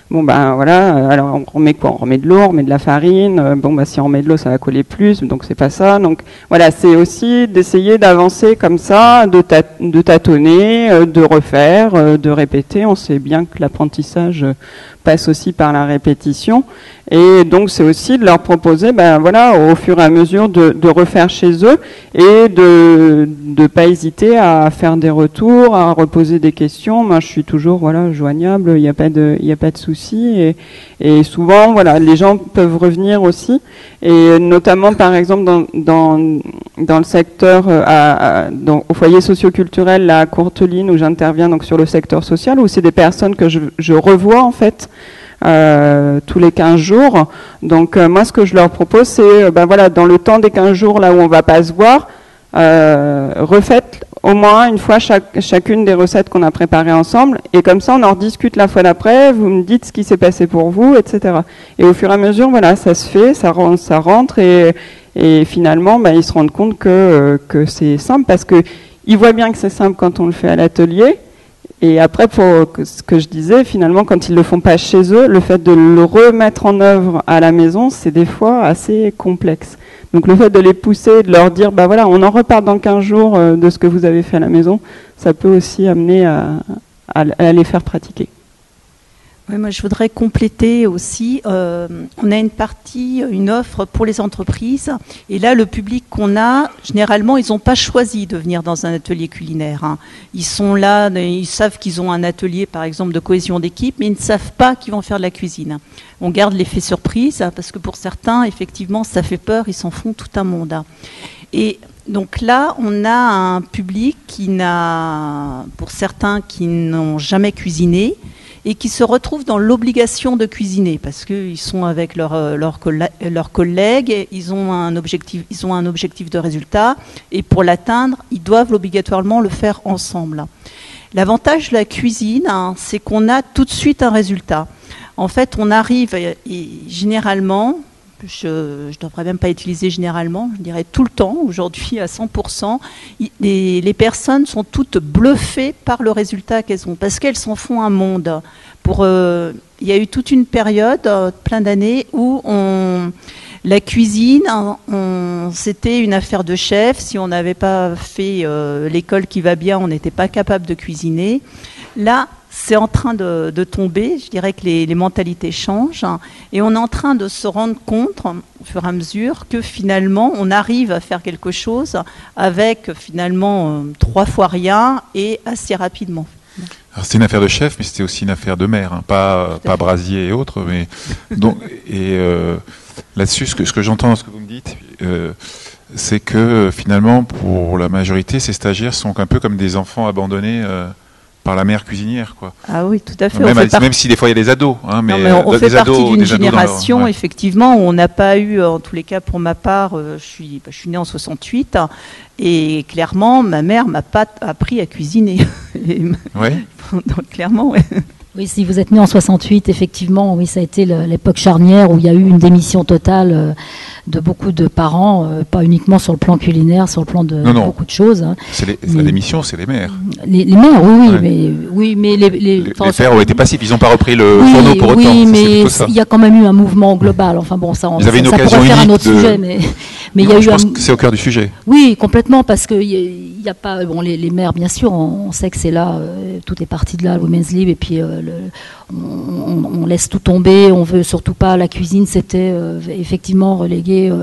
Bon ben voilà, alors on remet quoi? On remet de l'eau, on remet de la farine. Bon bah si on remet de l'eau, ça va coller plus, donc c'est pas ça. Donc voilà, c'est aussi d'essayer d'avancer comme ça, de tâtonner, de refaire, de répéter. On sait bien que l'apprentissage passe aussi par la répétition. Et donc c'est aussi de leur proposer, ben voilà, au fur et à mesure de refaire chez eux et de pas hésiter à faire des retours, à reposer des questions. Moi je suis toujours voilà joignable, il n'y a pas de souci et souvent voilà les gens peuvent revenir aussi et notamment par exemple dans le secteur au foyer socioculturel là, à Courteline où j'interviens donc sur le secteur social où c'est des personnes que je revois en fait. Tous les 15 jours. Donc moi ce que je leur propose c'est ben voilà dans le temps des 15 jours là où on va pas se voir, refaites au moins une fois chacune des recettes qu'on a préparées ensemble et comme ça on en rediscute la fois d'après, vous me dites ce qui s'est passé pour vous, etc. Et au fur et à mesure voilà ça se fait, ça rentre et finalement ben, ils se rendent compte que c'est simple parce que ils voient bien que c'est simple quand on le fait à l'atelier. Et après, pour ce que je disais, finalement, quand ils le font pas chez eux, le fait de le remettre en œuvre à la maison, c'est des fois assez complexe. Donc le fait de les pousser, de leur dire, bah voilà, on en repart dans 15 jours de ce que vous avez fait à la maison, ça peut aussi amener à les faire pratiquer. Oui, moi, je voudrais compléter aussi. On a une offre pour les entreprises. Et là, le public qu'on a, généralement, ils n'ont pas choisi de venir dans un atelier culinaire. Hein. Ils sont là, ils savent qu'ils ont un atelier, par exemple, de cohésion d'équipe, mais ils ne savent pas qu'ils vont faire de la cuisine. On garde l'effet surprise, parce que pour certains, effectivement, ça fait peur, ils s'en font tout un monde. Hein. Et donc là, on a un public pour certains qui n'ont jamais cuisiné, et qui se retrouvent dans l'obligation de cuisiner parce qu'ils sont avec leurs collègues, ils ont un objectif de résultat et pour l'atteindre, ils doivent obligatoirement le faire ensemble. L'avantage de la cuisine, hein, c'est qu'on a tout de suite un résultat. En fait, on arrive et généralement, je ne devrais même pas utiliser généralement, je dirais tout le temps, aujourd'hui à 100%, les personnes sont toutes bluffées par le résultat qu'elles ont, parce qu'elles s'en font un monde. Il y a eu toute une période, plein d'années, où la cuisine, c'était une affaire de chef. Si on n'avait pas fait l'école qui va bien, on n'était pas capable de cuisiner. Là, c'est en train de tomber, je dirais que les mentalités changent et on est en train de se rendre compte au fur et à mesure que finalement on arrive à faire quelque chose avec finalement 3 fois rien et assez rapidement. C'était une affaire de chef, mais c'était aussi une affaire de mère, hein, pas brasier et autres. Mais donc là-dessus, ce que j'entends dans ce que vous me dites, c'est que finalement pour la majorité, ces stagiaires sont un peu comme des enfants abandonnés par la mère cuisinière, quoi. Ah oui, tout à fait. Même si des fois il y a des ados, hein, mais on fait partie d'une génération, ouais. effectivement, où on n'a pas eu, en tous les cas pour ma part, je suis née en 68, et clairement, ma mère m'a pas appris à cuisiner. Ouais. Donc, clairement, ouais. Oui, si vous êtes né en 68, effectivement, oui, ça a été l'époque charnière où il y a eu une démission totale de beaucoup de parents, pas uniquement sur le plan culinaire, sur le plan de beaucoup de choses. Hein. La démission, c'est les mères. Les mères, mais les pères ont été passifs, ils n'ont pas repris le fourneau pour autant. Oui, mais il y a quand même eu un mouvement global. Enfin bon, ça pourrait faire un autre sujet, mais il y a eu. Je pense que c'est au cœur du sujet. Oui, complètement, parce que il y a pas, bon, les mères, bien sûr, on sait que c'est là, tout est parti de là, le Women's Lib, et puis on laisse tout tomber, on veut surtout pas, la cuisine c'était effectivement relégué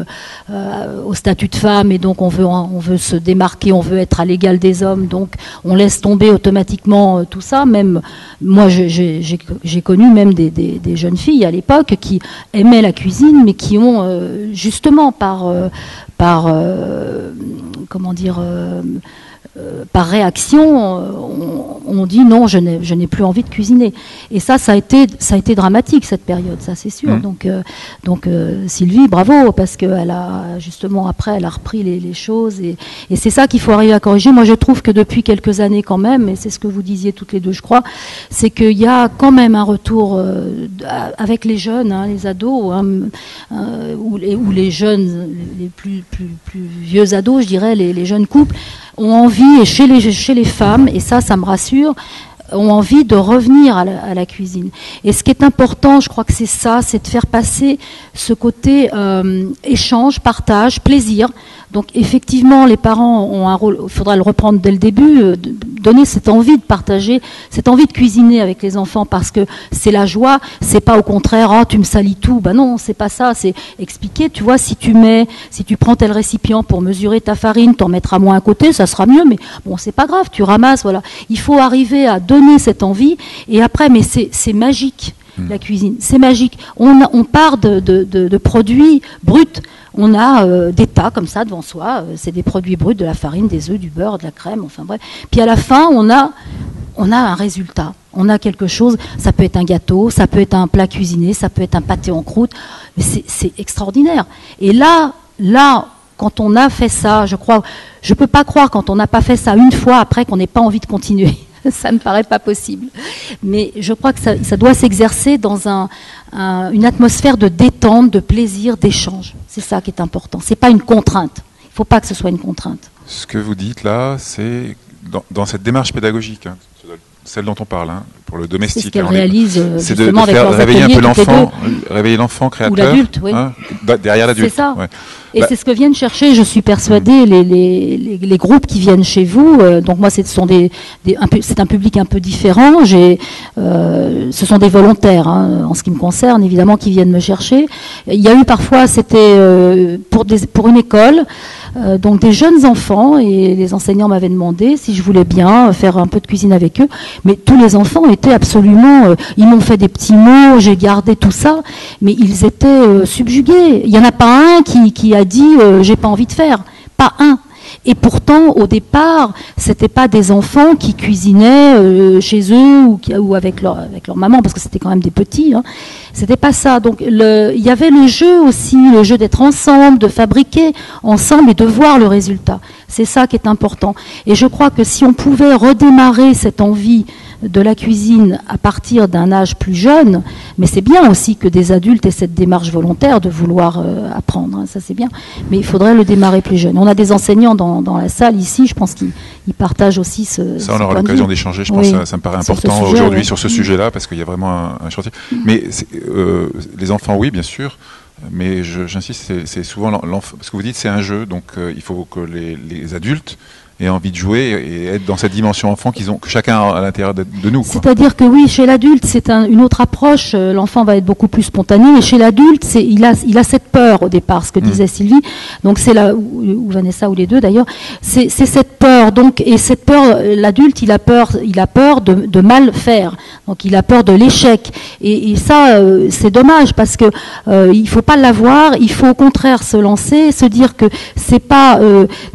au statut de femme, et donc on veut se démarquer, on veut être à l'égal des hommes, donc on laisse tomber automatiquement tout ça. Même moi j'ai connu même des jeunes filles à l'époque qui aimaient la cuisine, mais qui ont justement par réaction, on dit non, je n'ai plus envie de cuisiner. Et ça a été dramatique, cette période, ça c'est sûr. Donc Sylvie, bravo, parce qu'elle a justement après, elle a repris les choses, et c'est ça qu'il faut arriver à corriger. Moi, je trouve que depuis quelques années quand même, et c'est ce que vous disiez toutes les deux, je crois, c'est qu'il y a quand même un retour avec les jeunes, hein, les ados, hein, ou les jeunes, les plus vieux ados, je dirais, les jeunes couples, ont envie, et chez les femmes, et ça me rassure, ont envie de revenir à la cuisine. Et ce qui est important, je crois que c'est ça, c'est de faire passer ce côté échange, partage, plaisir. Donc effectivement, les parents ont un rôle, il faudra le reprendre dès le début, donner cette envie de partager, cette envie de cuisiner avec les enfants, parce que c'est la joie, c'est pas au contraire, oh tu me salis tout, ben non, c'est pas ça, c'est expliquer, tu vois, si tu prends tel récipient pour mesurer ta farine, t'en mettras moins à côté, ça sera mieux, mais bon, c'est pas grave, tu ramasses, voilà. Il faut arriver à donner cette envie, et après, mais c'est magique. La cuisine, c'est magique. On part de produits bruts. On a des tas comme ça devant soi. C'est des produits bruts, de la farine, des œufs, du beurre, de la crème, enfin bref. Puis à la fin, on a un résultat. On a quelque chose. Ça peut être un gâteau, ça peut être un plat cuisiné, ça peut être un pâté en croûte. Mais c'est extraordinaire. Et là, quand on a fait ça, je peux pas croire quand on n'a pas fait ça une fois après qu'on n'ait pas envie de continuer. Ça ne paraît pas possible. Mais je crois que ça doit s'exercer dans une atmosphère de détente, de plaisir, d'échange. C'est ça qui est important. C'est pas une contrainte. Il ne faut pas que ce soit une contrainte. Ce que vous dites là, c'est dans cette démarche pédagogique, hein, celle dont on parle, hein, pour le domestique. C'est ce qu'elle réalise c'est de avec faire leurs réveiller un ateliers, peu l'enfant, réveiller l'enfant créateur. Ou l'adulte, oui. Hein, derrière l'adulte. C'est ça. Ouais. Et c'est ce que viennent chercher, je suis persuadée, les groupes qui viennent chez vous. Donc moi, c'est un public un peu différent. Ce sont des volontaires, hein, en ce qui me concerne, évidemment, qui viennent me chercher. Il y a eu parfois, c'était pour une école, donc des jeunes enfants, et les enseignants m'avaient demandé si je voulais bien faire un peu de cuisine avec eux. Mais tous les enfants étaient absolument, ils m'ont fait des petits mots, j'ai gardé tout ça, mais ils étaient subjugués. Il n'y en a pas un qui a dit j'ai pas envie de faire, pas un. Et pourtant, au départ, c'était pas des enfants qui cuisinaient chez eux ou avec leur maman, parce que c'était quand même des petits. Hein. C'était pas ça. Donc, il y avait le jeu aussi, le jeu d'être ensemble, de fabriquer ensemble et de voir le résultat. C'est ça qui est important. Et je crois que si on pouvait redémarrer cette envie de la cuisine à partir d'un âge plus jeune, mais c'est bien aussi que des adultes aient cette démarche volontaire de vouloir apprendre, hein, ça c'est bien, mais il faudrait le démarrer plus jeune. On a des enseignants dans la salle ici, je pense qu'ils partagent aussi ce ça, on aura l'occasion d'échanger, je pense, ça me paraît important aujourd'hui sur ce sujet-là, parce qu'il y a vraiment un chantier. Mais les enfants, oui, bien sûr, mais j'insiste, c'est souvent l'enfant, parce que vous dites c'est un jeu, donc il faut que les adultes aient envie de jouer et être dans cette dimension enfant que chacun a à l'intérieur de nous. C'est-à-dire que oui, chez l'adulte, c'est une autre approche. L'enfant va être beaucoup plus spontané, mais chez l'adulte, il a cette peur au départ, ce que disait Sylvie. Donc c'est là ou Vanessa ou les deux d'ailleurs. C'est cette peur. Donc et cette peur, l'adulte, il a peur de mal faire. Donc il a peur de l'échec. Et ça, c'est dommage parce que il faut pas l'avoir. Il faut au contraire se lancer, se dire que c'est pas,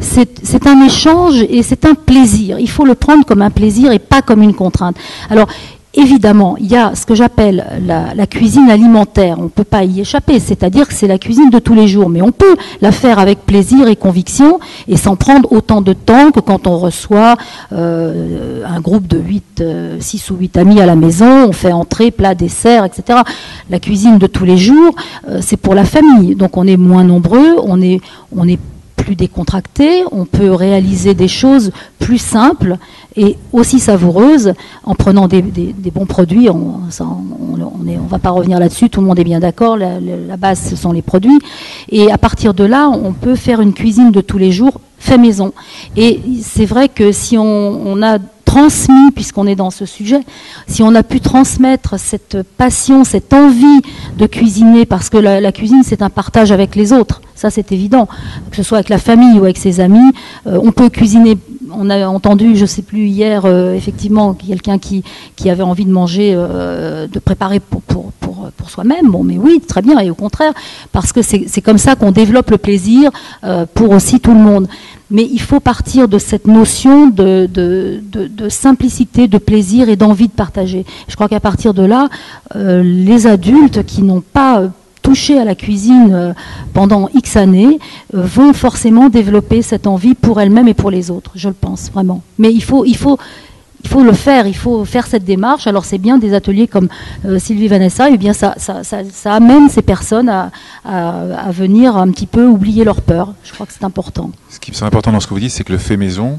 c'est un échange. mange et c'est un plaisir. Il faut le prendre comme un plaisir et pas comme une contrainte. Alors, évidemment, il y a ce que j'appelle la cuisine alimentaire. On ne peut pas y échapper, c'est-à-dire que c'est la cuisine de tous les jours. Mais on peut la faire avec plaisir et conviction et sans prendre autant de temps que quand on reçoit un groupe de 6 ou 8 amis à la maison, on fait entrée, plat, dessert, etc. La cuisine de tous les jours, c'est pour la famille. Donc on est moins nombreux, on est plus décontracté, on peut réaliser des choses plus simples et aussi savoureuses en prenant des bons produits. On va pas revenir là-dessus, tout le monde est bien d'accord, la base ce sont les produits. Et à partir de là, on peut faire une cuisine de tous les jours fait maison. Et c'est vrai que si on a transmis, puisqu'on est dans ce sujet, si on a pu transmettre cette passion, cette envie de cuisiner, parce que la cuisine c'est un partage avec les autres, ça c'est évident, que ce soit avec la famille ou avec ses amis, on peut cuisiner. On a entendu, je ne sais plus hier, effectivement, quelqu'un qui avait envie de manger, de préparer pour soi-même. Bon, mais oui, très bien, et au contraire, parce que c'est comme ça qu'on développe le plaisir pour aussi tout le monde. Mais il faut partir de cette notion de simplicité, de plaisir et d'envie de partager. Je crois qu'à partir de là, les adultes qui n'ont pas touché à la cuisine pendant X années vont forcément développer cette envie pour elles-mêmes et pour les autres, je le pense vraiment. Mais il faut le faire, il faut faire cette démarche. Alors c'est bien des ateliers comme Sylvie Vanessa, et bien ça amène ces personnes à venir un petit peu oublier leur peur. Je crois que c'est important. Ce qui est important dans ce que vous dites, c'est que le fait maison,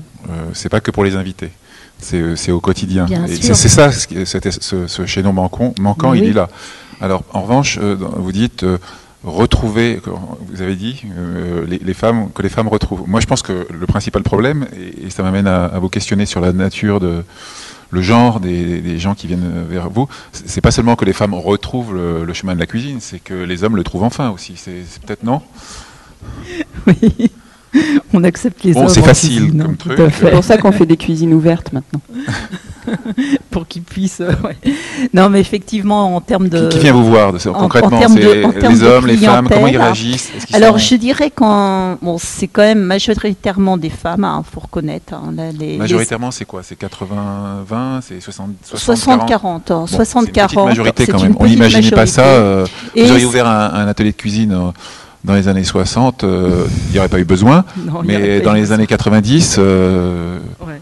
c'est pas que pour les invités. C'est au quotidien. C'est ça, ce chaînon manquant, oui. Il est là. Alors, en revanche, vous dites retrouver, vous avez dit, que les femmes retrouvent. Moi, je pense que le principal problème, et ça m'amène à vous questionner sur la nature le genre des gens qui viennent vers vous, c'est pas seulement que les femmes retrouvent le chemin de la cuisine, c'est que les hommes le trouvent enfin aussi. C'est peut-être non ? Oui. On accepte les hommes. C'est facile cuisine, comme truc. C'est pour ça qu'on fait des cuisines ouvertes maintenant. Pour qu'ils puissent. Ouais. Non, mais effectivement, en termes de. Qui vient vous voir concrètement, c'est les hommes, les femmes, comment ils réagissent? Alors, je dirais c'est quand même majoritairement des femmes, faut reconnaître. Majoritairement, c'est quoi? C'est 80-20, c'est 60-40. 60-40. C'est une petite majorité quand même. On n'imagine pas ça. Vous auriez ouvert un atelier de cuisine dans les années 60, il n'y aurait pas eu besoin, mais dans les années 90... Ouais.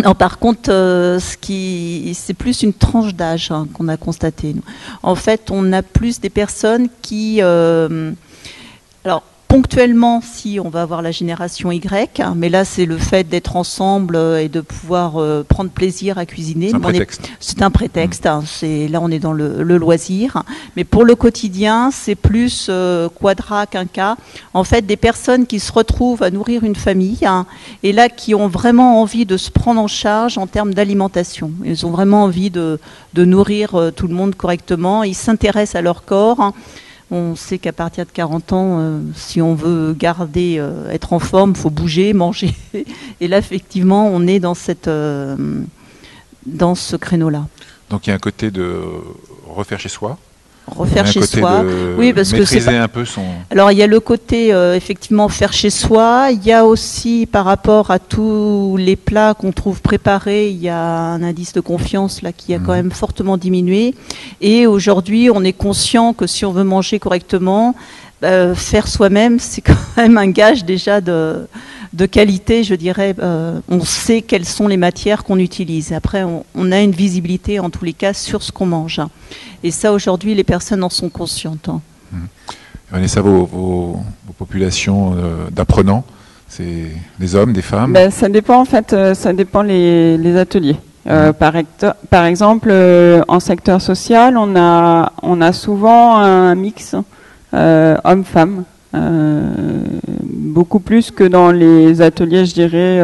Non, par contre, c'est plus une tranche d'âge qu'on a constaté. Nous. En fait, on a plus des personnes qui... alors, ponctuellement, si on va avoir la génération Y, mais là c'est le fait d'être ensemble et de pouvoir prendre plaisir à cuisiner. C'est un prétexte. Là on est dans le loisir. Mais pour le quotidien, c'est plus quadra, quinca. En fait, des personnes qui se retrouvent à nourrir une famille et là qui ont vraiment envie de se prendre en charge en termes d'alimentation. Ils ont vraiment envie de nourrir tout le monde correctement. Ils s'intéressent à leur corps. On sait qu'à partir de 40 ans, si on veut garder, être en forme, il faut bouger, manger. Et là, effectivement, on est dans ce créneau-là. Donc il y a un côté de refaire chez soi. Refaire chez soi, oui, parce que c'est un peu son. Alors il y a le côté effectivement faire chez soi. Il y a aussi par rapport à tous les plats qu'on trouve préparés, il y a un indice de confiance là qui a quand même fortement diminué. Et aujourd'hui, on est conscient que si on veut manger correctement, faire soi-même, c'est quand même un gage déjà de qualité, je dirais. On sait quelles sont les matières qu'on utilise. Après, on a une visibilité, en tous les cas, sur ce qu'on mange. Et ça, aujourd'hui, les personnes en sont conscientes. Vanessa, vos populations d'apprenants, c'est des hommes, des femmes? Ça dépend, en fait, ça dépend les ateliers. Par exemple, en secteur social, on a souvent un mix hommes-femmes. Beaucoup plus que dans les ateliers, je dirais,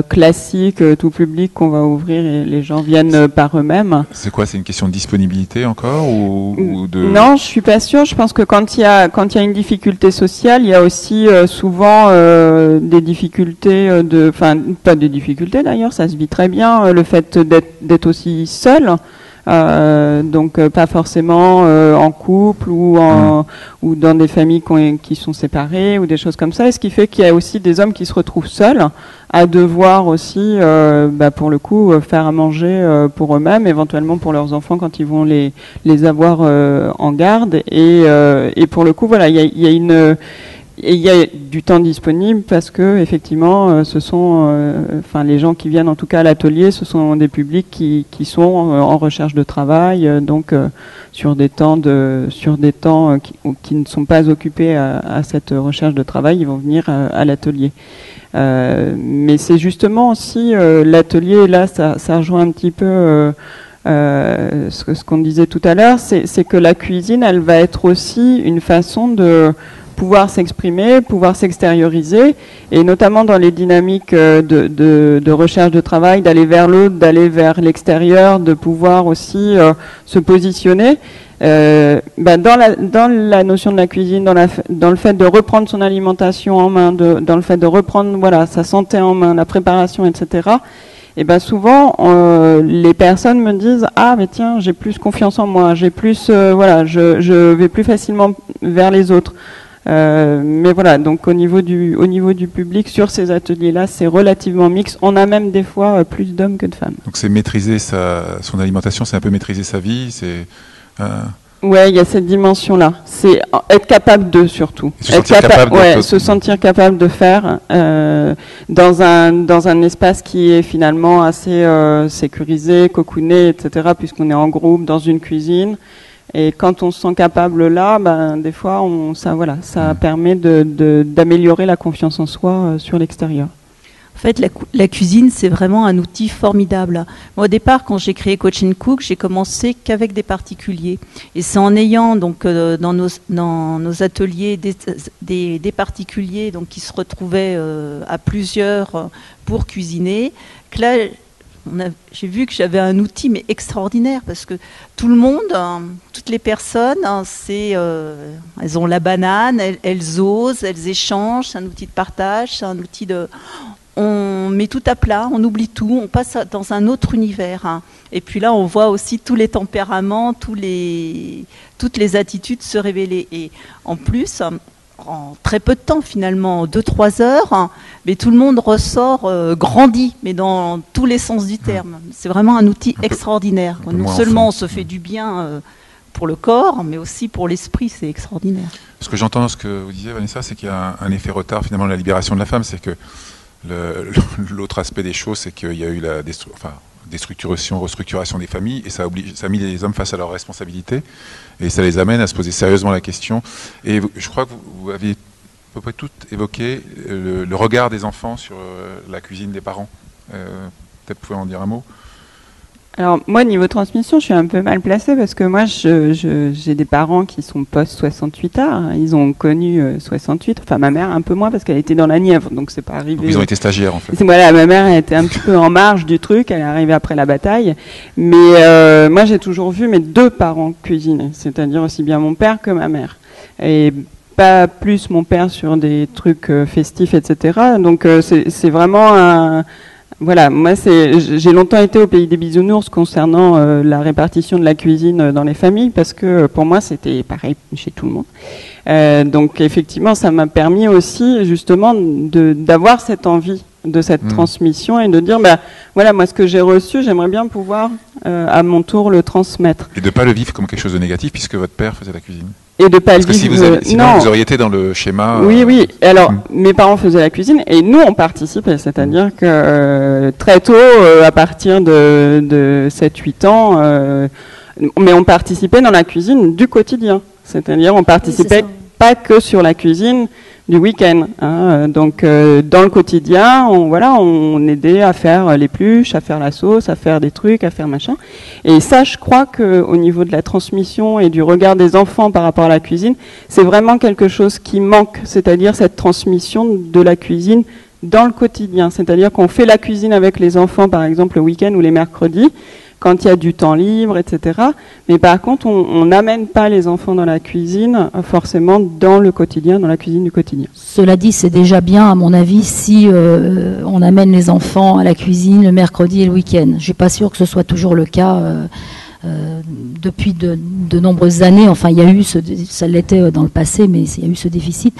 classiques, tout public qu'on va ouvrir et les gens viennent par eux-mêmes. C'est quoi? C'est une question de disponibilité encore ou de... Non, je suis pas sûre. Je pense que quand il y a une difficulté sociale, il y a aussi souvent des difficultés pas des difficultés d'ailleurs, ça se vit très bien, le fait d'être aussi seul. donc pas forcément en couple ou dans des familles qui sont séparées ou des choses comme ça. Et ce qui fait qu'il y a aussi des hommes qui se retrouvent seuls à devoir aussi, pour le coup, faire à manger pour eux-mêmes, éventuellement pour leurs enfants quand ils vont les avoir en garde. Et pour le coup, voilà, il y a du temps disponible parce que effectivement, ce sont, les gens qui viennent en tout cas à l'atelier, ce sont des publics qui sont en recherche de travail, donc sur des temps qui ne sont pas occupés à cette recherche de travail, ils vont venir à l'atelier. Mais c'est justement aussi l'atelier, là, ça rejoint un petit peu ce qu'on disait tout à l'heure, c'est que la cuisine, elle va être aussi une façon de pouvoir s'exprimer, pouvoir s'extérioriser, et notamment dans les dynamiques de recherche de travail, d'aller vers l'autre, d'aller vers l'extérieur, de pouvoir aussi se positionner. Dans la notion de la cuisine, dans le fait de reprendre son alimentation en main, dans le fait de reprendre sa santé en main, la préparation, etc., et souvent les personnes me disent mais tiens, j'ai plus confiance en moi, j'ai plus je vais plus facilement vers les autres. Mais voilà, donc au niveau du public sur ces ateliers-là, c'est relativement mixte. On a même des fois plus d'hommes que de femmes. Donc c'est maîtriser son alimentation, c'est un peu maîtriser sa vie, c'est. Ouais, il y a cette dimension-là. C'est être capable de surtout. Se sentir capable de faire dans un espace qui est finalement assez sécurisé, cocooné, etc. Puisqu'on est en groupe dans une cuisine. Et quand on se sent capable là, des fois, ça permet d'améliorer la confiance en soi sur l'extérieur. En fait, la cuisine, c'est vraiment un outil formidable. Moi, au départ, quand j'ai créé Coach & Cook, j'ai commencé qu'avec des particuliers. Et c'est en ayant donc dans nos ateliers des particuliers donc qui se retrouvaient à plusieurs pour cuisiner que là, j'ai vu que j'avais un outil mais extraordinaire parce que tout le monde, toutes les personnes, elles ont la banane, elles osent, elles échangent. C'est un outil de partage, c'est un outil on met tout à plat, on oublie tout, on passe dans un autre univers. Et puis là, on voit aussi tous les tempéraments, toutes les attitudes se révéler. Et en plus, en très peu de temps finalement, 2-3 heures, mais tout le monde ressort grandi, mais dans tous les sens du terme. C'est vraiment un outil extraordinaire. Non seulement on se fait du bien pour le corps, mais aussi pour l'esprit, c'est extraordinaire. Ce que j'entends, ce que vous disiez, Vanessa, c'est qu'il y a un effet retard finalement de la libération de la femme, c'est que l'autre aspect des choses, c'est qu'il y a eu la restructuration des familles, et ça a mis les hommes face à leurs responsabilités, et ça les amène à se poser sérieusement la question. Et je crois que vous aviez à peu près tout évoqué, le regard des enfants sur la cuisine des parents. Peut-être vous pouvez en dire un mot. Alors moi, niveau transmission, je suis un peu mal placée parce que moi, j'ai des parents qui sont post-68A. Ils ont connu 68. Enfin, ma mère un peu moins parce qu'elle était dans la Nièvre, donc c'est pas arrivé. Donc ils ont été stagiaires en fait. Voilà, ma mère elle était un petit peu en marge du truc. Elle est arrivée après la bataille. Mais moi, j'ai toujours vu mes deux parents cuisiner, c'est-à-dire aussi bien mon père que ma mère. Et pas plus mon père sur des trucs festifs, etc. Donc c'est vraiment voilà, moi j'ai longtemps été au pays des bisounours concernant la répartition de la cuisine dans les familles parce que pour moi c'était pareil chez tout le monde. Donc effectivement ça m'a permis aussi justement d'avoir cette envie de cette transmission et de dire voilà, moi ce que j'ai reçu j'aimerais bien pouvoir à mon tour le transmettre. Et de ne pas le vivre comme quelque chose de négatif puisque votre père faisait la cuisine. Et de pas Parce que sinon vous auriez été dans le schéma. Oui. Alors, mes parents faisaient la cuisine et nous, on participait. C'est-à-dire que très tôt, à partir de 7-8 ans, mais on participait dans la cuisine du quotidien. C'est-à-dire, on participait pas que sur la cuisine du week-end. Donc, dans le quotidien, on aidait à faire l'épluche, à faire la sauce, à faire des trucs, à faire machin. Et ça, je crois qu'au niveau de la transmission et du regard des enfants par rapport à la cuisine, c'est vraiment quelque chose qui manque, c'est-à-dire cette transmission de la cuisine dans le quotidien. C'est-à-dire qu'on fait la cuisine avec les enfants, par exemple, le week-end ou les mercredis, quand il y a du temps libre, etc. Mais par contre, on n'amène pas les enfants dans la cuisine, forcément dans le quotidien, dans la cuisine du quotidien. Cela dit, c'est déjà bien, à mon avis, si on amène les enfants à la cuisine le mercredi et le week-end. Je ne suis pas sûre que ce soit toujours le cas depuis de nombreuses années. Enfin, il y a eu, ça l'était dans le passé, mais il y a eu ce déficit.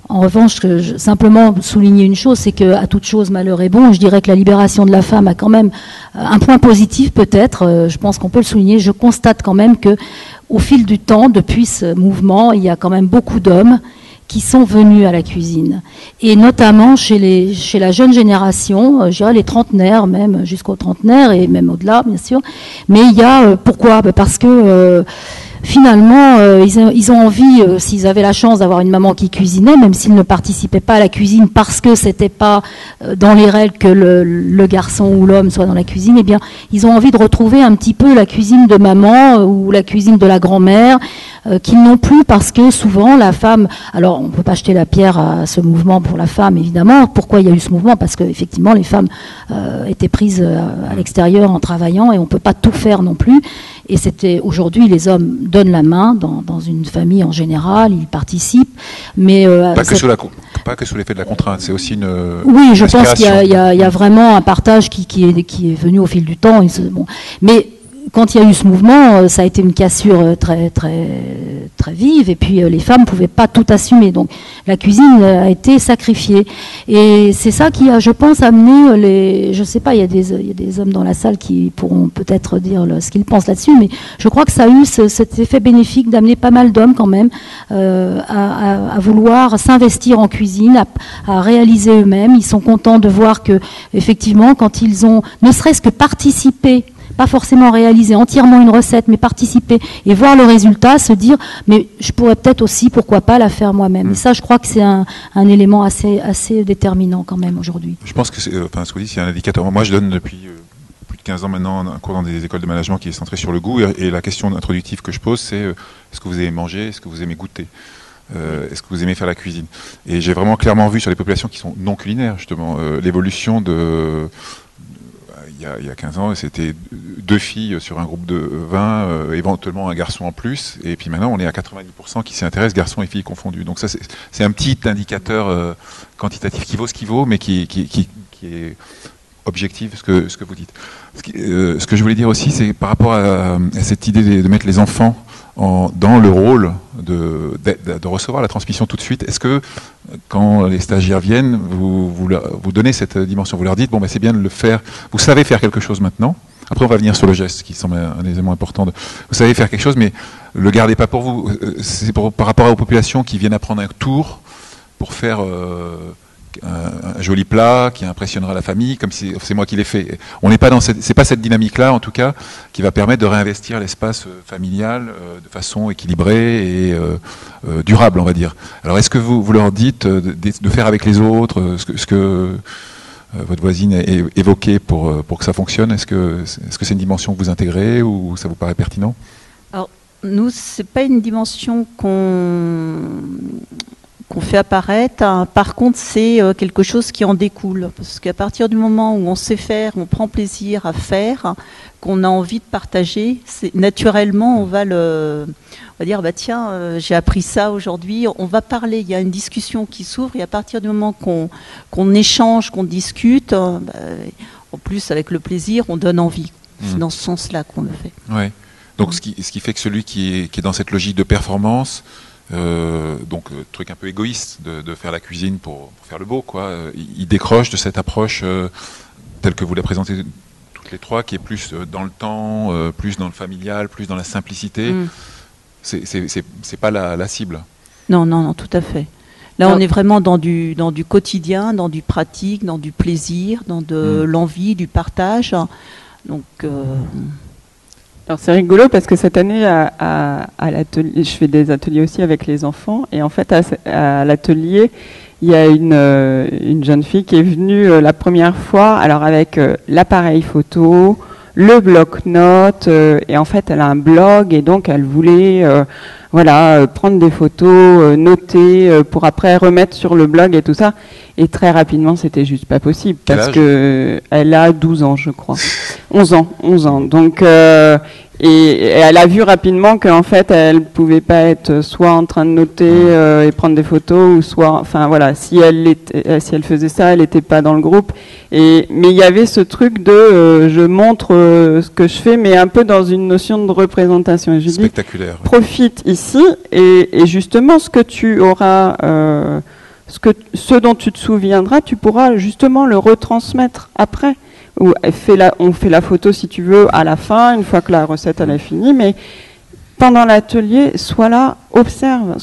En revanche, simplement souligner une chose, c'est qu'à toute chose, malheur est bon. Je dirais que la libération de la femme a quand même un point positif, peut-être. Je pense qu'on peut le souligner. Je constate quand même que, au fil du temps, depuis ce mouvement, il y a quand même beaucoup d'hommes qui sont venus à la cuisine. Et notamment chez la jeune génération, je dirais les trentenaires, même jusqu'aux trentenaires, et même au-delà, bien sûr. Mais il y a, pourquoi ? Parce que finalement, ils ont envie, s'ils avaient la chance d'avoir une maman qui cuisinait, même s'ils ne participaient pas à la cuisine parce que c'était pas dans les règles que le garçon ou l'homme soit dans la cuisine, eh bien, ils ont envie de retrouver un petit peu la cuisine de maman ou la cuisine de la grand-mère, qu'ils n'ont plus parce que souvent la femme, alors on peut pas jeter la pierre à ce mouvement pour la femme, évidemment. Pourquoi il y a eu ce mouvement ? Parce que effectivement les femmes étaient prises à l'extérieur en travaillant et on peut pas tout faire non plus. Et c'était aujourd'hui, les hommes donnent la main dans une famille en général, ils participent, mais pas que sous l'effet de la contrainte, c'est aussi une. Oui, je pense qu'il y a vraiment un partage qui est venu au fil du temps. Bon. Mais quand il y a eu ce mouvement, ça a été une cassure très très très vive, et puis les femmes ne pouvaient pas tout assumer. Donc la cuisine a été sacrifiée, et c'est ça qui a, je pense, amené les. Je sais pas, il y a des hommes dans la salle qui pourront peut-être dire ce qu'ils pensent là-dessus, mais je crois que ça a eu cet effet bénéfique d'amener pas mal d'hommes quand même à vouloir s'investir en cuisine, à réaliser eux-mêmes. Ils sont contents de voir que effectivement, quand ils ont ne serait-ce que participé, pas forcément réaliser entièrement une recette, mais participer et voir le résultat, se dire, mais je pourrais peut-être aussi, pourquoi pas, la faire moi-même. Et ça, je crois que c'est un élément assez déterminant quand même aujourd'hui. Je pense que ce que vous dites, c'est un indicateur. Moi, je donne depuis plus de 15 ans maintenant un cours dans des écoles de management qui est centré sur le goût, et la question introductive que je pose, c'est est-ce que vous aimez manger, est-ce que vous aimez goûter, est-ce que vous aimez faire la cuisine? Et j'ai vraiment clairement vu sur les populations qui sont non culinaires, justement, l'évolution de... Il y a 15 ans, c'était 2 filles sur un groupe de 20, éventuellement un garçon en plus. Et puis maintenant, on est à 90% qui s'y intéressent, garçons et filles confondus. Donc ça, c'est un petit indicateur quantitatif qui vaut ce qu'il vaut, mais qui est objectif, ce que vous dites. Ce que je voulais dire aussi, c'est par rapport à cette idée de mettre les enfants dans le rôle de recevoir la transmission tout de suite. Est-ce que quand les stagiaires viennent, vous donnez cette dimension, vous leur dites, bon, ben, c'est bien de le faire, vous savez faire quelque chose maintenant, après on va venir sur le geste qui semble un élément important, vous savez faire quelque chose, mais le gardez pas pour vous, c'est par rapport aux populations qui viennent apprendre un tour pour faire un joli plat qui impressionnera la famille, comme si c'est moi qui l'ai fait. On n'est pas dans c'est pas cette dynamique-là, en tout cas, qui va permettre de réinvestir l'espace familial de façon équilibrée et durable, on va dire. Alors, est-ce que vous leur dites de faire avec les autres ce que votre voisine a évoqué pour que ça fonctionne? Est-ce que c'est une dimension que vous intégrez ou ça vous paraît pertinent? Alors, nous, c'est pas une dimension qu'on fait apparaître. Par contre, c'est quelque chose qui en découle. Parce qu'à partir du moment où on sait faire, on prend plaisir à faire, qu'on a envie de partager, naturellement, on va dire, bah tiens, j'ai appris ça aujourd'hui, on va parler, il y a une discussion qui s'ouvre, et à partir du moment qu'on échange, qu'on discute, en plus, avec le plaisir, on donne envie. C'est dans ce sens-là qu'on le fait. Ouais. Donc, ce qui fait que celui qui est dans cette logique de performance, donc truc un peu égoïste de faire la cuisine pour faire le beau, quoi. Il décroche de cette approche telle que vous la présentez toutes les trois, qui est plus dans le temps, plus dans le familial, plus dans la simplicité. C'est pas la cible. Non, tout à fait. Là, on est vraiment dans du quotidien, dans du pratique, dans du plaisir, dans de l'envie, du partage. Donc alors c'est rigolo parce que cette année à l'atelier, je fais des ateliers aussi avec les enfants, et en fait à l'atelier il y a une jeune fille qui est venue la première fois, alors avec l'appareil photo, le bloc-notes, et en fait elle a un blog, et donc elle voulait prendre des photos, noter pour après remettre sur le blog et tout ça. Et très rapidement, c'était juste pas possible parce que elle a 12 ans, je crois. 11 ans. Donc, Et elle a vu rapidement qu'en fait, elle pouvait pas être soit en train de noter et prendre des photos, ou soit, enfin voilà, si elle faisait ça, elle n'était pas dans le groupe. Mais il y avait ce truc de, je montre ce que je fais, mais un peu dans une notion de représentation. Et je dis, spectaculaire. profite ici, et justement, ce que tu auras, ce dont tu te souviendras, tu pourras justement le retransmettre après. Ou on fait la photo si tu veux à la fin, une fois que la recette elle est finie, mais pendant l'atelier, sois là, observe,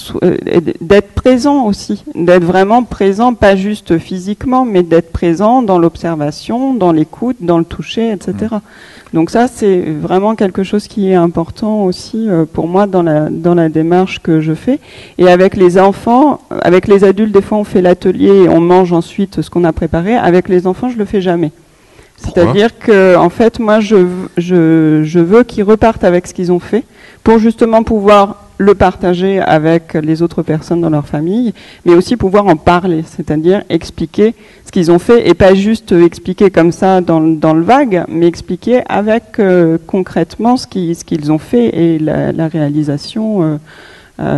d'être présent aussi, d'être vraiment présent, pas juste physiquement, mais d'être présent dans l'observation, dans l'écoute, dans le toucher, etc. Donc ça, c'est vraiment quelque chose qui est important aussi pour moi dans la démarche que je fais. Et avec les enfants, avec les adultes, des fois on fait l'atelier et on mange ensuite ce qu'on a préparé. Avec les enfants, je le fais jamais. C'est-à-dire que, en fait, moi, je veux qu'ils repartent avec ce qu'ils ont fait pour justement pouvoir le partager avec les autres personnes dans leur famille, mais aussi pouvoir en parler, c'est-à-dire expliquer ce qu'ils ont fait et pas juste expliquer comme ça dans le vague, mais expliquer avec concrètement ce qu'ils ont fait et la réalisation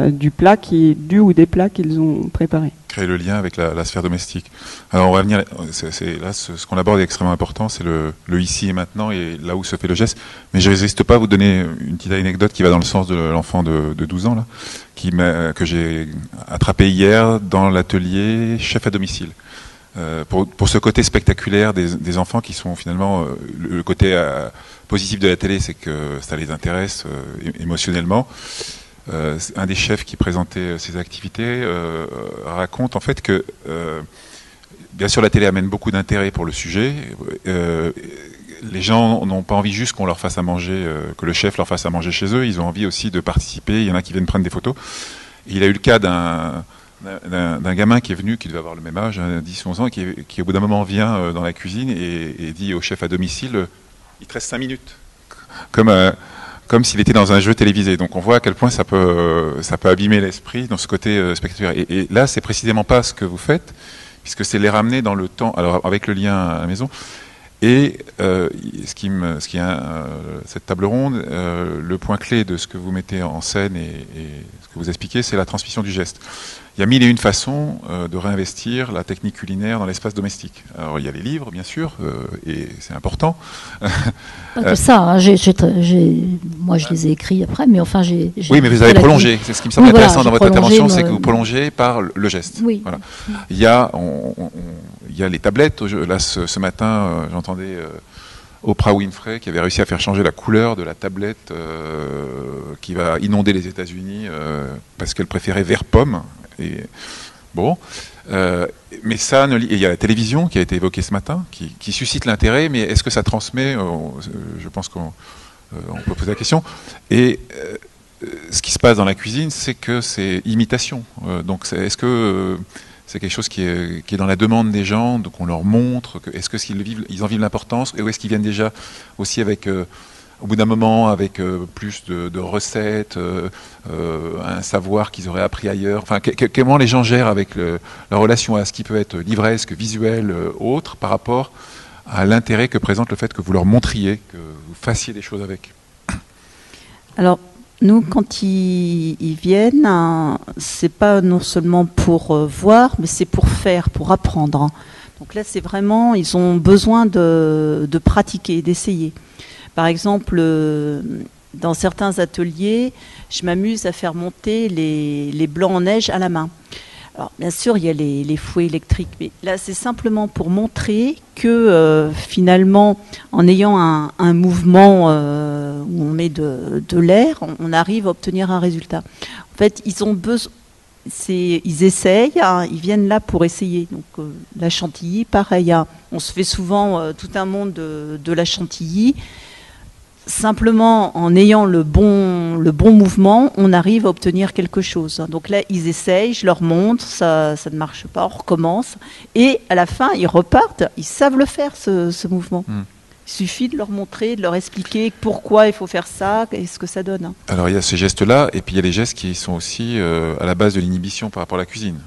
du plat du ou des plats qu'ils ont préparés. Créer le lien avec la sphère domestique. Alors on va venir, là ce qu'on aborde est extrêmement important, c'est le ici et maintenant et là où se fait le geste. Mais je ne résiste pas à vous donner une petite anecdote qui va dans le sens de l'enfant de 12 ans là, que j'ai attrapé hier dans l'atelier chef à domicile. Pour ce côté spectaculaire des enfants qui sont finalement le côté positif de la télé, c'est que ça les intéresse émotionnellement. Un des chefs qui présentait ces activités raconte en fait que bien sûr la télé amène beaucoup d'intérêt pour le sujet. Les gens n'ont pas envie juste qu'on leur fasse à manger, que le chef leur fasse à manger chez eux. Ils ont envie aussi de participer. Il y en a qui viennent prendre des photos. Et il a eu le cas d'un gamin qui est venu, qui devait avoir le même âge, 10-11 ans, qui au bout d'un moment vient dans la cuisine et dit au chef à domicile, il te reste 5 minutes. Comme s'il était dans un jeu télévisé. Donc on voit à quel point ça peut abîmer l'esprit dans ce côté spectaculaire. Et là, c'est précisément pas ce que vous faites, puisque c'est les ramener dans le temps, alors avec le lien à la maison. Et cette table ronde, le point clé de ce que vous mettez en scène et ce que vous expliquez, c'est la transmission du geste. Il y a 1001 façons de réinvestir la technique culinaire dans l'espace domestique. Alors il y a les livres, bien sûr, et c'est important. Pas que ça, hein. Moi je les ai écrits après, mais enfin j'ai... Oui, mais vous avez prolongé. C'est ce qui me semble intéressant dans votre intervention, c'est que vous prolongez prolongez par le geste. Oui. Voilà. Il y a les tablettes. Là, ce matin, j'entendais Oprah Winfrey qui avait réussi à faire changer la couleur de la tablette qui va inonder les États-Unis parce qu'elle préférait vert pomme. Et bon, mais ça, et il y a la télévision qui a été évoquée ce matin, qui suscite l'intérêt, mais est-ce que ça transmet je pense qu'on peut poser la question. Et ce qui se passe dans la cuisine, c'est que c'est imitation. Donc, est-ce que c'est quelque chose qui est dans la demande des gens, donc on leur montre, est-ce qu'ils en vivent l'importance, ou est-ce qu'ils viennent déjà aussi avec... au bout d'un moment, avec plus de recettes, un savoir qu'ils auraient appris ailleurs. Enfin, comment les gens gèrent avec leur relation à ce qui peut être livresque, visuel, autre, par rapport à l'intérêt que présente le fait que vous leur montriez, que vous fassiez des choses avec. Alors, nous, quand ils viennent, c'est pas non seulement pour voir, mais c'est pour faire, pour apprendre. Donc là, c'est vraiment, ils ont besoin de pratiquer, d'essayer. Par exemple, dans certains ateliers, je m'amuse à faire monter les blancs en neige à la main. Alors, bien sûr, il y a les fouets électriques, mais là, c'est simplement pour montrer que finalement, en ayant un mouvement où on met de l'air, on arrive à obtenir un résultat. En fait, ils ont besoin... ils essayent, hein, ils viennent là pour essayer. Donc la chantilly, pareil, hein, on se fait souvent tout un monde de la chantilly. Simplement, en ayant le bon mouvement, on arrive à obtenir quelque chose. Donc là, ils essayent, je leur montre, ça ne marche pas, on recommence. Et à la fin, ils repartent, ils savent le faire, ce mouvement. Il suffit de leur montrer, de leur expliquer pourquoi il faut faire ça et ce que ça donne. Alors il y a ces gestes-là, et puis il y a les gestes qui sont aussi à la base de l'inhibition par rapport à la cuisine.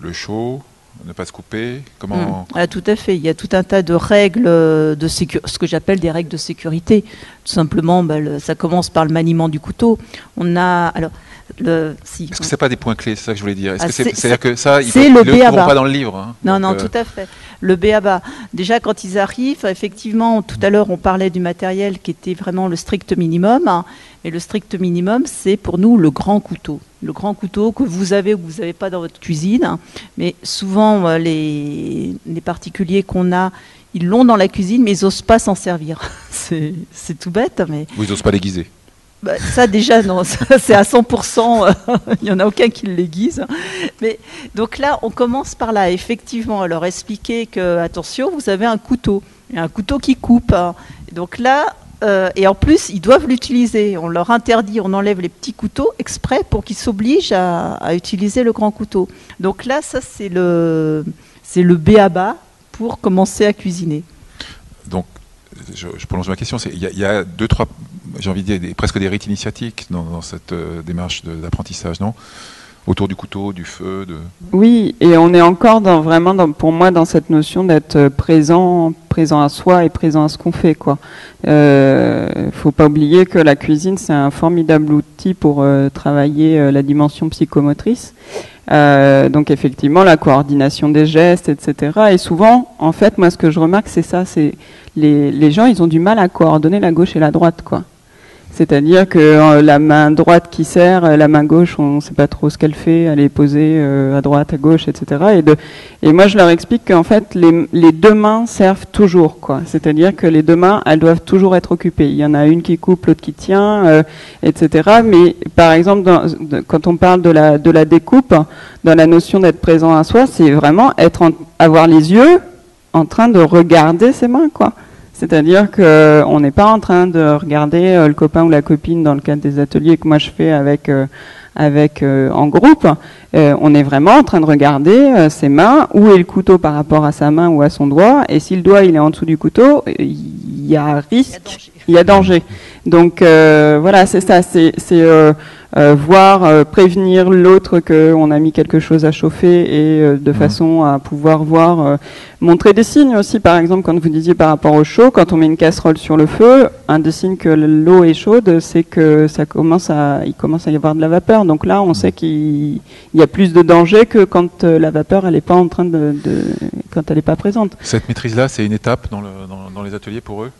Le chaud, Ne pas se couper? Comment... Tout à fait. Il y a tout un tas de règles de ce que j'appelle des règles de sécurité. Tout simplement, ça commence par le maniement du couteau. Est-ce que c'est pas des points clés? C'est ça que je voulais dire. C'est-à-dire que ça, ils ne le trouveront pas dans le livre. Hein. Non, tout à fait. Le b.a.-ba. Déjà, quand ils arrivent, effectivement, tout à l'heure, on parlait du matériel qui était vraiment le strict minimum. Hein, et le strict minimum, c'est pour nous le grand couteau. Le grand couteau que vous avez ou que vous n'avez pas dans votre cuisine. Hein, mais souvent, les particuliers qu'on a, ils l'ont dans la cuisine, mais ils n'osent pas s'en servir. C'est tout bête. Mais... Ou ils n'osent pas l'aiguiser. Ça déjà non, ça, c'est à 100%, il n'y en a aucun qui l'aiguise. Mais donc là, on commence par là, effectivement, à leur expliquer que, attention, vous avez un couteau qui coupe. Hein. Donc là, et en plus, ils doivent l'utiliser. On leur interdit, on enlève les petits couteaux exprès pour qu'ils s'obligent à utiliser le grand couteau. Donc là, ça c'est le b.a.-ba pour commencer à cuisiner. Donc, je prolonge ma question. Il y a 2-3, j'ai envie de dire, presque des rites initiatiques dans cette démarche d'apprentissage, non? Autour du couteau, du feu. Oui, et on est encore pour moi dans cette notion d'être présent à soi et présent à ce qu'on fait, quoi. Faut pas oublier que la cuisine, c'est un formidable outil pour travailler la dimension psychomotrice. Donc effectivement, la coordination des gestes, etc. Et souvent, en fait, moi, ce que je remarque, c'est ça, c'est les gens, ils ont du mal à coordonner la gauche et la droite, quoi. C'est-à-dire que la main droite qui sert, la main gauche, on ne sait pas trop ce qu'elle fait, elle est posée à droite, à gauche, etc. Et moi, je leur explique qu'en fait, les deux mains servent toujours, quoi. C'est-à-dire que les deux mains, elles doivent toujours être occupées. Il y en a une qui coupe, l'autre qui tient, etc. Mais par exemple, quand on parle de la découpe, dans la notion d'être présent à soi, c'est vraiment avoir les yeux en train de regarder ses mains, quoi. C'est-à-dire qu'on n'est pas en train de regarder le copain ou la copine dans le cadre des ateliers que moi je fais en groupe. On est vraiment en train de regarder ses mains, où est le couteau par rapport à sa main ou à son doigt, et si le doigt il est en dessous du couteau, il y a risque, il y a danger. Donc voilà, c'est ça, c'est voir, prévenir l'autre qu'on a mis quelque chose à chauffer et de façon à pouvoir voir, montrer des signes aussi. Par exemple, quand vous disiez par rapport au chaud, quand on met une casserole sur le feu, un des signes que l'eau est chaude, c'est que il commence à y avoir de la vapeur. Donc là, on sait qu'il y a plus de danger que quand la vapeur elle n'est pas en train quand elle n'est pas présente. Cette maîtrise-là, c'est une étape dans les ateliers pour eux?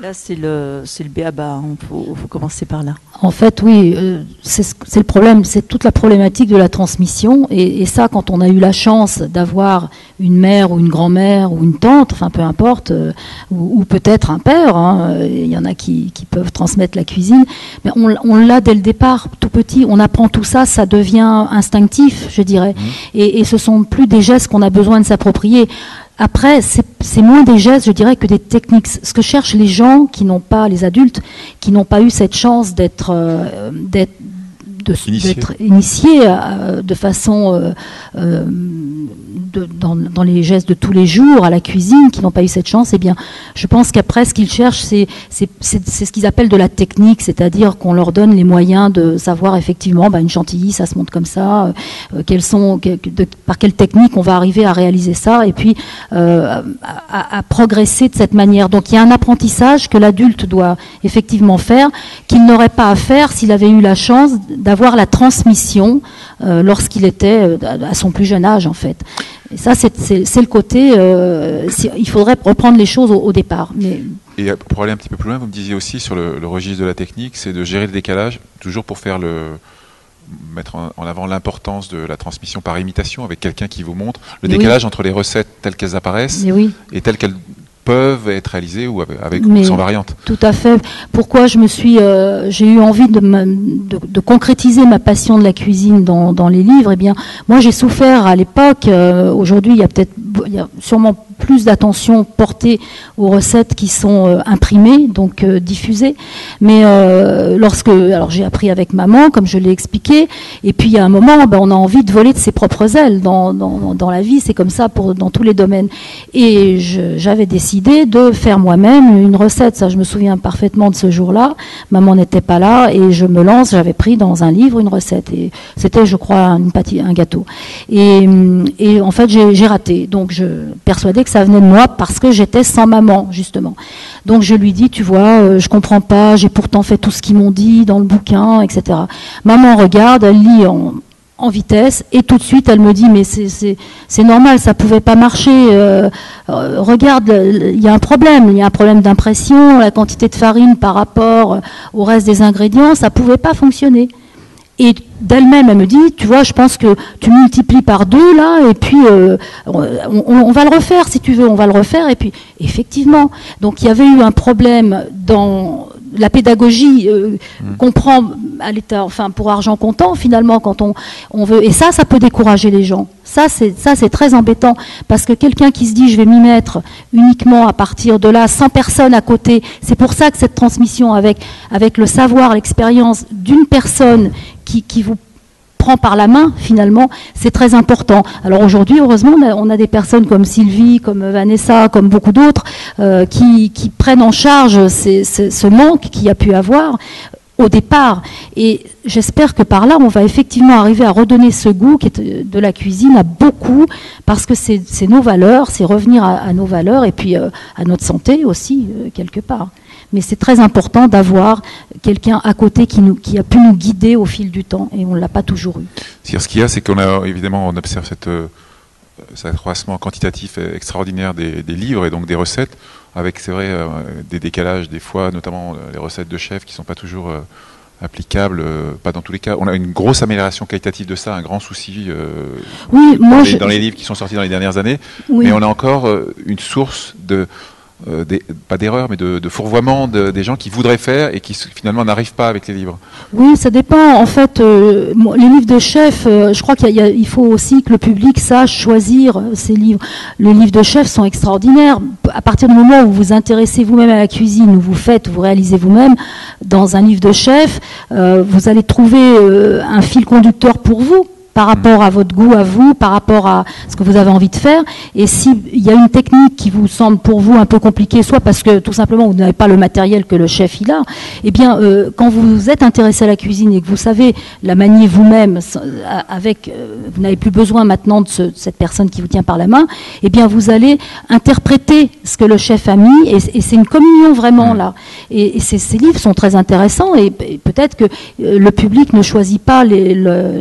Là, c'est le b.a.-ba. Il faut commencer par là. En fait, oui, c'est le problème, c'est toute la problématique de la transmission. Et ça, quand on a eu la chance d'avoir une mère ou une grand-mère ou une tante, enfin peu importe, ou peut-être un père, hein, il y en a qui peuvent transmettre la cuisine, mais on l'a dès le départ, tout petit, on apprend tout ça, ça devient instinctif, je dirais. Et ce sont plus des gestes qu'on a besoin de s'approprier. Après, c'est moins des gestes, je dirais, que des techniques. Ce que cherchent les gens qui n'ont pas, les adultes, qui n'ont pas eu cette chance d'être initiés de façon dans les gestes de tous les jours à la cuisine, qui n'ont pas eu cette chance, eh bien, je pense qu'après, ce qu'ils cherchent, c'est ce qu'ils appellent de la technique, c'est-à-dire qu'on leur donne les moyens de savoir effectivement, une chantilly, ça se monte comme ça, par quelle technique on va arriver à réaliser ça, et puis à progresser de cette manière. Donc, il y a un apprentissage que l'adulte doit effectivement faire, qu'il n'aurait pas à faire s'il avait eu la chance d'avoir la transmission lorsqu'il était à son plus jeune âge, en fait. Et ça, c'est le côté... il faudrait reprendre les choses au départ. Mais... Et pour aller un petit peu plus loin, vous me disiez aussi sur le registre de la technique, c'est de gérer le décalage, toujours pour mettre en avant l'importance de la transmission par imitation, avec quelqu'un qui vous montre le décalage entre les recettes telles qu'elles apparaissent et telles qu'elles peuvent être réalisées ou avec ou sans variante. Tout à fait. Pourquoi j'ai eu envie de concrétiser ma passion de la cuisine dans les livres? Eh bien, moi, j'ai souffert à l'époque. Aujourd'hui, il y a sûrement plus d'attention portée aux recettes qui sont imprimées, donc diffusées. Mais alors j'ai appris avec maman, comme je l'ai expliqué, et puis il y a un moment, on a envie de voler de ses propres ailes dans la vie, c'est comme ça dans tous les domaines. Et j'avais décidé décidé de faire moi-même une recette. Ça, je me souviens parfaitement de ce jour-là. Maman n'était pas là et je me lance. J'avais pris dans un livre une recette et c'était, je crois, un gâteau. Et en fait, j'ai raté. Donc, je persuadais que ça venait de moi parce que j'étais sans maman, justement. Donc, je lui dis, tu vois, je comprends pas. J'ai pourtant fait tout ce qu'ils m'ont dit dans le bouquin, etc. Maman regarde, elle lit en vitesse et tout de suite elle me dit mais c'est normal, ça pouvait pas marcher, regarde, il y a un problème d'impression, la quantité de farine par rapport au reste des ingrédients, ça pouvait pas fonctionner. Et d'elle-même, elle me dit, tu vois, je pense que tu multiplies par 2 là, et puis on va le refaire si tu veux, on va le refaire. Et puis effectivement, donc il y avait eu un problème dans la pédagogie qu'on prend à l'État, enfin pour argent comptant finalement quand on veut, et ça peut décourager les gens. Ça c'est très embêtant parce que quelqu'un qui se dit je vais m'y mettre uniquement à partir de là, sans personne à côté, c'est pour ça que cette transmission avec le savoir, l'expérience d'une personne qui vous prend par la main, finalement, c'est très important. Alors aujourd'hui, heureusement, on a des personnes comme Sylvie, comme Vanessa, comme beaucoup d'autres, qui prennent en charge ce manque qu'il y a pu avoir au départ. Et j'espère que par là, on va effectivement arriver à redonner ce goût qui est de la cuisine à beaucoup, parce que c'est nos valeurs, c'est revenir à nos valeurs, et puis à notre santé aussi, quelque part. Mais c'est très important d'avoir quelqu'un à côté qui a pu nous guider au fil du temps, et on ne l'a pas toujours eu. Ce qu'il y a, c'est qu'on a évidemment, on observe cet accroissement quantitatif extraordinaire des livres et donc des recettes, avec, c'est vrai, des décalages des fois, notamment les recettes de chefs qui ne sont pas toujours applicables, pas dans tous les cas. On a une grosse amélioration qualitative de ça, un grand souci oui, dans les livres qui sont sortis dans les dernières années, oui. Mais on a encore une source de... pas d'erreur, mais de fourvoiement des gens qui voudraient faire et qui finalement n'arrivent pas avec les livres. Oui, ça dépend. En fait, les livres de chef, je crois qu'il faut aussi que le public sache choisir ces livres. Les livres de chef sont extraordinaires. À partir du moment où vous vous intéressez vous-même à la cuisine, où vous réalisez vous-même, dans un livre de chef, vous allez trouver un fil conducteur pour vous, par rapport à votre goût à vous, par rapport à ce que vous avez envie de faire. Et s'il y a une technique qui vous semble pour vous un peu compliquée, soit parce que tout simplement vous n'avez pas le matériel que le chef il a, eh bien quand vous êtes intéressé à la cuisine et que vous savez la manier vous-même, vous n'avez plus besoin maintenant de cette personne qui vous tient par la main, eh bien vous allez interpréter ce que le chef a mis, et c'est une communion vraiment là. Et ces livres sont très intéressants, et peut-être que le public ne choisit pas les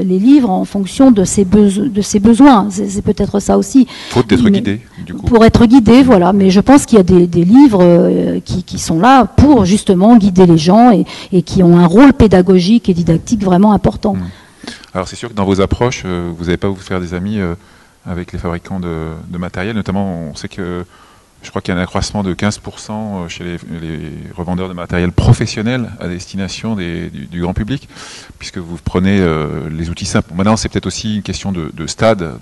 livres en fonction de ses besoins. C'est peut-être ça aussi. Faute d'être guidé, du coup. Pour être guidé, voilà. Mais je pense qu'il y a des livres qui sont là pour justement guider les gens et qui ont un rôle pédagogique et didactique vraiment important. Alors c'est sûr que dans vos approches, vous n'allez pas vous faire des amis avec les fabricants de matériel. Notamment, on sait que je crois qu'il y a un accroissement de 15% chez les revendeurs de matériel professionnel à destination du grand public, puisque vous prenez les outils simples. Maintenant, c'est peut-être aussi une question de stade,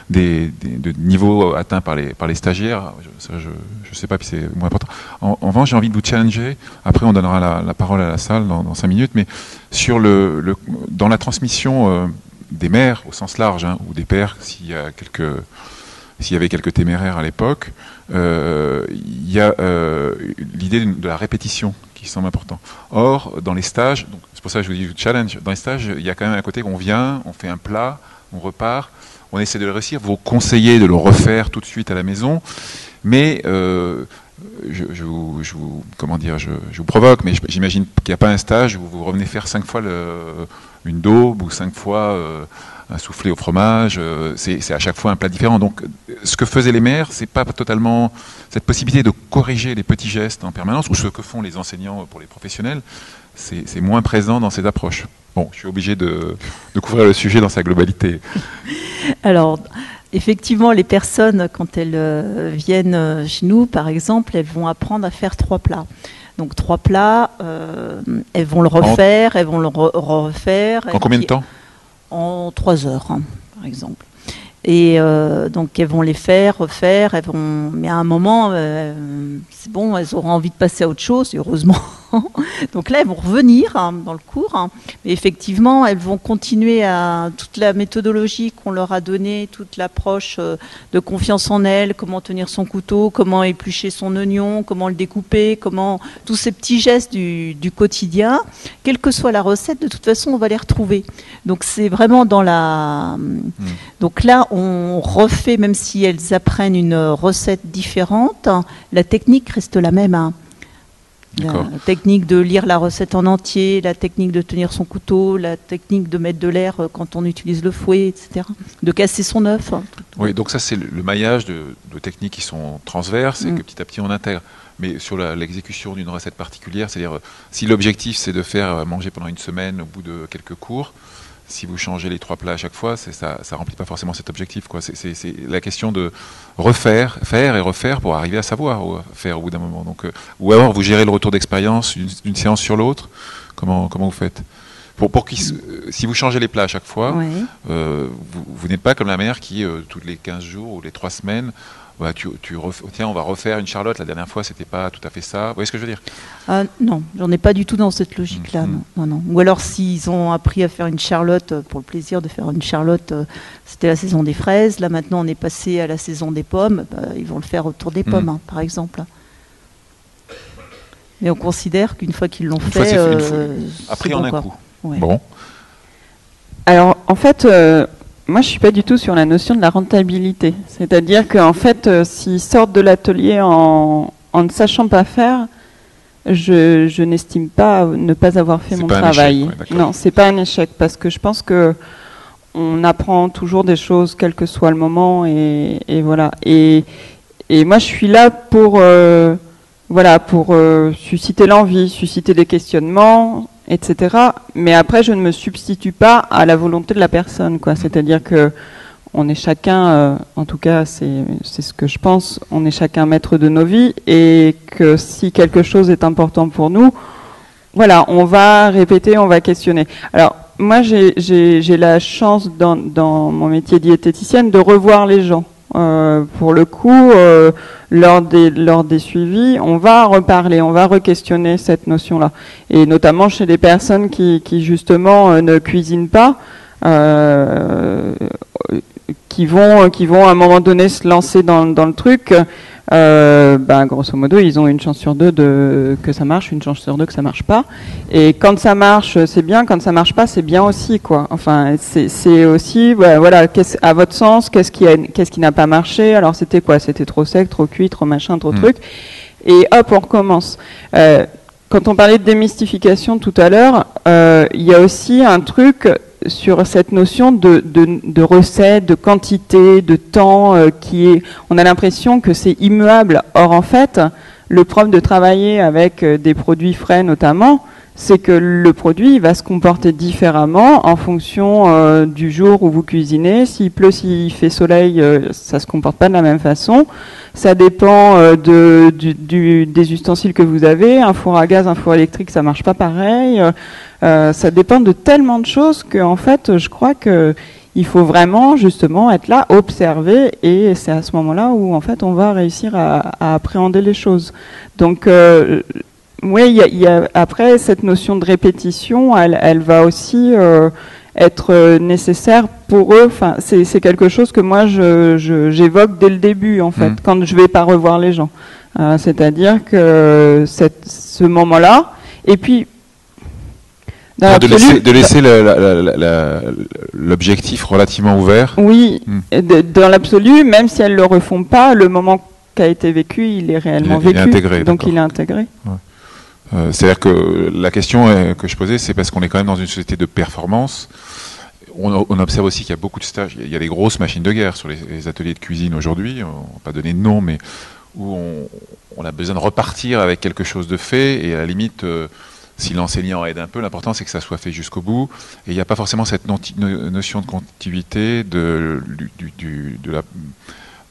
de niveau atteint par les stagiaires. Je ne sais pas, puis c'est moins important. En revanche, j'ai envie de vous challenger. Après, on donnera la parole à la salle dans 5 minutes, mais sur dans la transmission des mères au sens large, ou des pères, s'il y avait quelques téméraires à l'époque, il y a l'idée de la répétition qui semble important. Or, dans les stages, c'est pour ça que je vous dis challenge, dans les stages, il y a quand même un côté qu'on vient, on fait un plat, on repart, on essaie de le réussir, vous conseillez de le refaire tout de suite à la maison, mais je vous provoque, mais j'imagine qu'il n'y a pas un stage où vous revenez faire 5 fois une daube ou 5 fois un soufflé au fromage, c'est à chaque fois un plat différent. Donc ce que faisaient les mères, c'est pas totalement cette possibilité de corriger les petits gestes en permanence, ou ce que font les enseignants pour les professionnels, c'est moins présent dans ces approches. Bon, je suis obligé de couvrir le sujet dans sa globalité. Alors, effectivement, les personnes, quand elles viennent chez nous, par exemple, elles vont apprendre à faire 3 plats. Donc 3 plats, elles vont le refaire, elles vont le refaire. En combien de temps ? En 3 heures, par exemple. Et donc elles vont les faire, refaire, mais à un moment, c'est bon, elles auront envie de passer à autre chose, et heureusement, Donc là, elles vont revenir dans le cours. Mais effectivement, elles vont continuer à toute la méthodologie qu'on leur a donnée, toute l'approche de confiance en elles, comment tenir son couteau, comment éplucher son oignon, comment le découper, comment tous ces petits gestes du quotidien. Quelle que soit la recette, de toute façon, on va les retrouver. Donc c'est vraiment dans la... Donc là, on refait, même si elles apprennent une recette différente, la technique reste la même. La technique de lire la recette en entier, la technique de tenir son couteau, la technique de mettre de l'air quand on utilise le fouet, etc. De casser son œuf. Oui, donc ça c'est le maillage de techniques qui sont transverses et que petit à petit on intègre. Mais sur l'exécution d'une recette particulière, c'est-à-dire si l'objectif c'est de faire manger pendant une semaine au bout de quelques cours, si vous changez les 3 plats à chaque fois, ça remplit pas forcément cet objectif, quoi. C'est la question de refaire, faire et refaire pour arriver à savoir faire au bout d'un moment. Donc, ou alors vous gérez le retour d'expérience d'une séance sur l'autre. Comment vous faites si vous changez les plats à chaque fois, vous n'êtes pas comme la mère qui, toutes les 15 jours ou les 3 semaines, tiens, on va refaire une charlotte. La dernière fois, c'était pas tout à fait ça. Vous voyez ce que je veux dire? Non, j'en ai pas du tout dans cette logique-là. Non. Ou alors, s'ils ont appris à faire une charlotte pour le plaisir de faire une charlotte, c'était la saison des fraises. Là, maintenant, on est passé à la saison des pommes. Ils vont le faire autour des pommes, par exemple. Mais on considère qu'une fois qu'ils l'ont fait, appris en un coup. Ouais. Bon. Alors, en fait. Moi, je suis pas du tout sur la notion de la rentabilité. C'est-à-dire qu'en fait, s'ils sortent de l'atelier en ne sachant pas faire, je n'estime pas ne pas avoir fait mon travail. Échec, non, c'est pas un échec parce que je pense que on apprend toujours des choses, quel que soit le moment, et voilà. Et moi, je suis là pour susciter l'envie, susciter des questionnements, etc. Mais après, je ne me substitue pas à la volonté de la personne, quoi. C'est-à-dire que on est chacun, en tout cas, c'est ce que je pense, on est chacun maître de nos vies, et que si quelque chose est important pour nous, voilà, on va répéter, on va questionner. Alors, moi, j'ai la chance dans mon métier diététicienne de revoir les gens. Pour le coup, lors des suivis, on va reparler, on va re-questionner cette notion-là. Et notamment chez des personnes qui justement ne cuisinent pas, qui vont à un moment donné se lancer dans le truc. Grosso modo, ils ont une chance sur 2 que ça marche, une chance sur 2 que ça marche pas. Et quand ça marche, c'est bien. Quand ça marche pas, c'est bien aussi, quoi. Enfin, c'est aussi, voilà, à votre sens, qu'est-ce qui n'a pas marché? Alors, c'était quoi? C'était trop sec, trop cuit, trop machin, trop truc. Et hop, on recommence. Quand on parlait de démystification tout à l'heure, il y a aussi un truc sur cette notion de recette, de quantité, de temps, on a l'impression que c'est immuable. Or, en fait, le problème de travailler avec des produits frais notamment, c'est que le produit va se comporter différemment en fonction du jour où vous cuisinez. S'il pleut, s'il fait soleil, ça se comporte pas de la même façon. Ça dépend des ustensiles que vous avez. Un four à gaz, un four électrique, ça marche pas pareil. Ça dépend de tellement de choses qu'en fait, je crois que il faut vraiment justement être là, observer, et c'est à ce moment-là où en fait on va réussir à appréhender les choses. Donc oui, il y a après cette notion de répétition, elle va aussi être nécessaire pour eux. Enfin, c'est quelque chose que moi j'évoque dès le début en fait, quand je vais pas revoir les gens. C'est-à-dire que ce moment-là, et puis de laisser l'objectif relativement ouvert. Oui, dans l'absolu, même si elles le refont pas, le moment qui a été vécu, il est réellement vécu. Il est intégré, donc il est intégré. Ouais. C'est-à-dire que la question que je posais, c'est parce qu'on est quand même dans une société de performance. On observe aussi qu'il y a beaucoup de stages. Il y a des grosses machines de guerre sur les ateliers de cuisine aujourd'hui. On va pas donner de nom, mais où on a besoin de repartir avec quelque chose de fait, et à la limite, si l'enseignant aide un peu, l'important c'est que ça soit fait jusqu'au bout. Et il n'y a pas forcément cette notion de continuité de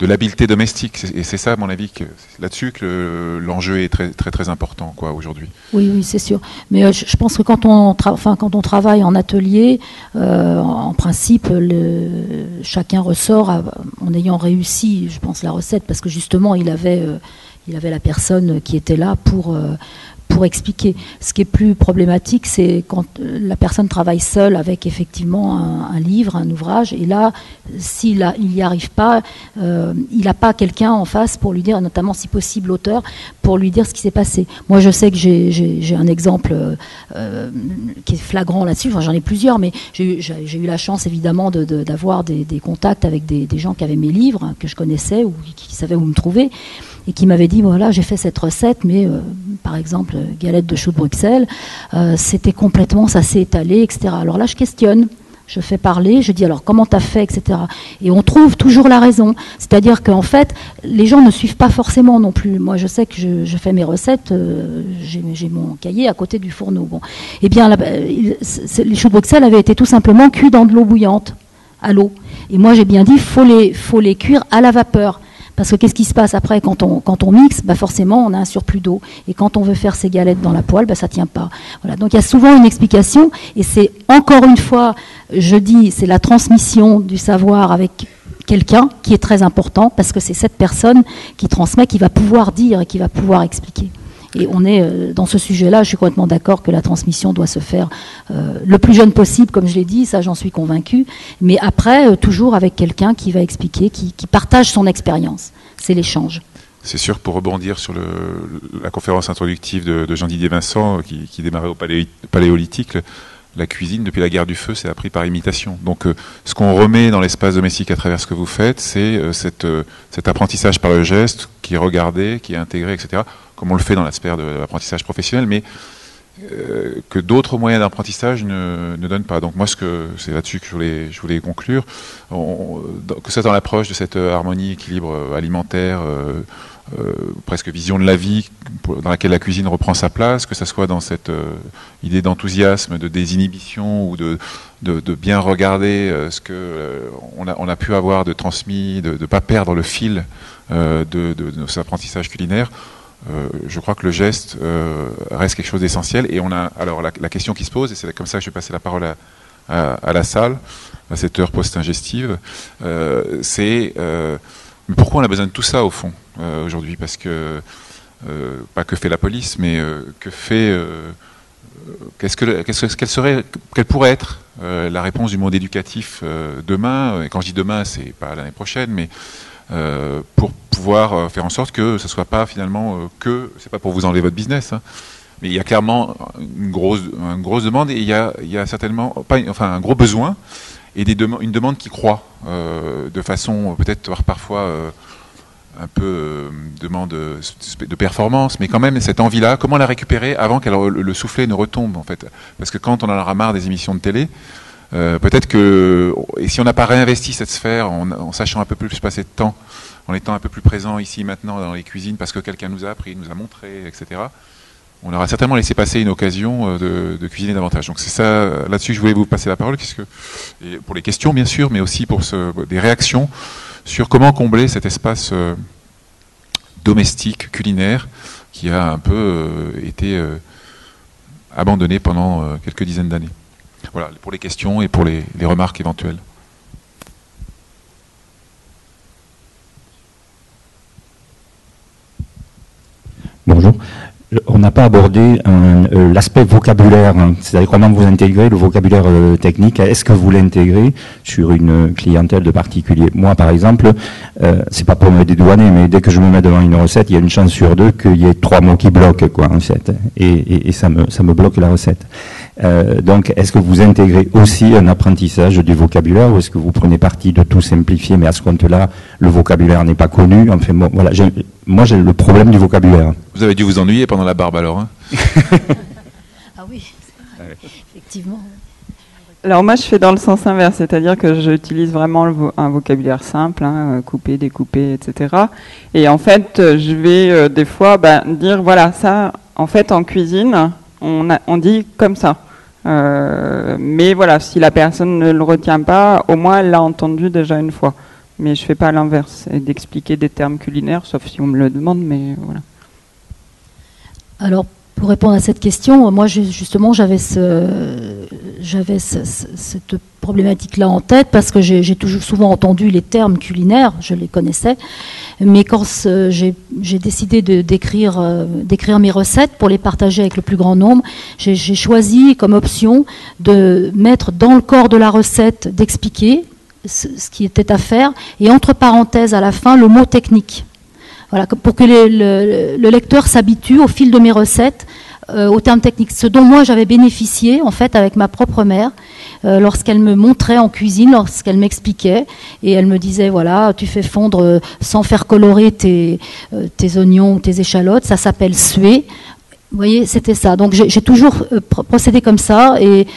l'habileté domestique. Et c'est ça, à mon avis, c'est là-dessus que l'enjeu est très, très, très important, quoi, aujourd'hui. Oui, c'est sûr. Mais je pense que quand on travaille en atelier, en principe, chacun ressort en ayant réussi, je pense, la recette, parce que justement, il avait la personne qui était là pour pour expliquer. Ce qui est plus problématique, c'est quand la personne travaille seule avec effectivement un livre, un ouvrage, et là, s'il n'y arrive pas, il n'a pas quelqu'un en face pour lui dire, notamment si possible l'auteur, pour lui dire ce qui s'est passé. Moi, je sais que j'ai un exemple qui est flagrant là-dessus, enfin, j'en ai plusieurs, mais j'ai eu la chance évidemment d'avoir des contacts avec des gens qui avaient mes livres, hein, que je connaissais ou qui savaient où me trouver, et qui m'avait dit, voilà, j'ai fait cette recette, mais par exemple, galette de choux de Bruxelles, c'était complètement, ça s'est étalé, etc. Alors là, je questionne, je fais parler, je dis, alors comment t'as fait, etc. Et on trouve toujours la raison. C'est-à-dire qu'en fait, les gens ne suivent pas forcément non plus. Moi, je sais que je fais mes recettes, j'ai mon cahier à côté du fourneau. Bon. Eh bien, les choux de Bruxelles avaient été tout simplement cuits dans de l'eau bouillante, à l'eau. Et moi, j'ai bien dit, faut les cuire à la vapeur. Parce que qu'est-ce qui se passe après quand on mixe, bah forcément on a un surplus d'eau, et quand on veut faire ses galettes dans la poêle, bah ça tient pas. Voilà. Donc il y a souvent une explication, et c'est encore une fois, je dis, c'est la transmission du savoir avec quelqu'un qui est très important, parce que c'est cette personne qui transmet, qui va pouvoir dire et qui va pouvoir expliquer. Et on est dans ce sujet-là, je suis complètement d'accord que la transmission doit se faire le plus jeune possible, comme je l'ai dit, ça j'en suis convaincue, mais après, toujours avec quelqu'un qui va expliquer, qui partage son expérience. C'est l'échange. C'est sûr, pour rebondir sur la conférence introductive de Jean-Didier Vincent, qui démarrait au Paléolithique, la cuisine, depuis la guerre du feu, c'est appris par imitation. Donc ce qu'on remet dans l'espace domestique à travers ce que vous faites, c'est cet apprentissage par le geste, qui est regardé, qui est intégré, etc., comme on le fait dans la sphère de l'apprentissage professionnel, mais que d'autres moyens d'apprentissage ne donnent pas. Donc moi, c'est là-dessus que je voulais conclure, que ça dans l'approche de cette harmonie, équilibre alimentaire, presque vision de la vie, dans laquelle la cuisine reprend sa place, que ça soit dans cette idée d'enthousiasme, de désinhibition, ou de bien regarder ce que on a pu avoir de transmis, de ne pas perdre le fil de nos apprentissages culinaires. Je crois que le geste reste quelque chose d'essentiel. Et on a alors la question qui se pose, et c'est comme ça que je vais passer la parole à la salle, à cette heure post-ingestive, c'est mais pourquoi on a besoin de tout ça au fond aujourd'hui? Parce que pas que fait la police, mais que fait quelle pourrait être la réponse du monde éducatif demain? Et quand je dis demain, c'est pas l'année prochaine, mais pour pouvoir faire en sorte que ce soit pas finalement c'est pas pour vous enlever votre business, hein, mais il y a clairement une grosse demande, et il y a certainement un gros besoin, et une demande qui croît de façon peut-être parfois un peu demande de performance, mais quand même cette envie-là, comment la récupérer avant qu'elle le soufflet ne retombe, en fait? Parce que quand on en aura marre des émissions de télé, peut-être que, et si on n'a pas réinvesti cette sphère en sachant un peu plus passer de temps, en étant un peu plus présent ici maintenant dans les cuisines, parce que quelqu'un nous a appris, nous a montré, etc., on aura certainement laissé passer une occasion de cuisiner davantage. Donc c'est ça, là-dessus que je voulais vous passer la parole, et pour les questions bien sûr, mais aussi pour des réactions sur comment combler cet espace domestique, culinaire, qui a un peu été abandonné pendant quelques dizaines d'années. Voilà, pour les questions et pour les remarques éventuelles. Bonjour. On n'a pas abordé l'aspect vocabulaire, hein, c'est-à-dire comment vous intégrez le vocabulaire technique. Est-ce que vous l'intégrez sur une clientèle de particuliers? Moi, par exemple, c'est pas pour me dédouaner, mais dès que je me mets devant une recette, il y a une chance sur deux qu'il y ait 3 mots qui bloquent, quoi, en fait, et ça me bloque la recette. Donc, est-ce que vous intégrez aussi un apprentissage du vocabulaire, ou est-ce que vous prenez parti de tout simplifier, mais à ce compte-là, le vocabulaire n'est pas connu? Enfin, bon, voilà, moi, j'ai le problème du vocabulaire. Vous avez dû vous ennuyer pendant la barbe alors, hein? Ah oui, c'est vrai, effectivement. Alors moi je fais dans le sens inverse, c'est-à-dire que j'utilise vraiment un vocabulaire simple, hein, couper, découper, etc. Et en fait je vais des fois dire voilà, ça en fait en cuisine on dit comme ça. Mais voilà, si la personne ne le retient pas, au moins elle l'a entendu déjà une fois. Mais je fais pas l'inverse, d'expliquer des termes culinaires, sauf si on me le demande, mais voilà. Alors, pour répondre à cette question, moi justement j'avais cette problématique-là en tête parce que j'ai toujours souvent entendu les termes culinaires, je les connaissais, mais quand j'ai décidé d'écrire mes recettes pour les partager avec le plus grand nombre, j'ai choisi comme option de mettre dans le corps de la recette, d'expliquer ce qui était à faire, et entre parenthèses à la fin le mot technique. Voilà, pour que le lecteur s'habitue au fil de mes recettes aux termes techniques. Ce dont moi j'avais bénéficié en fait avec ma propre mère lorsqu'elle me montrait en cuisine, lorsqu'elle m'expliquait et elle me disait voilà, tu fais fondre sans faire colorer tes oignons ou tes échalotes, ça s'appelle suer. Vous voyez, c'était ça. Donc j'ai toujours procédé comme ça et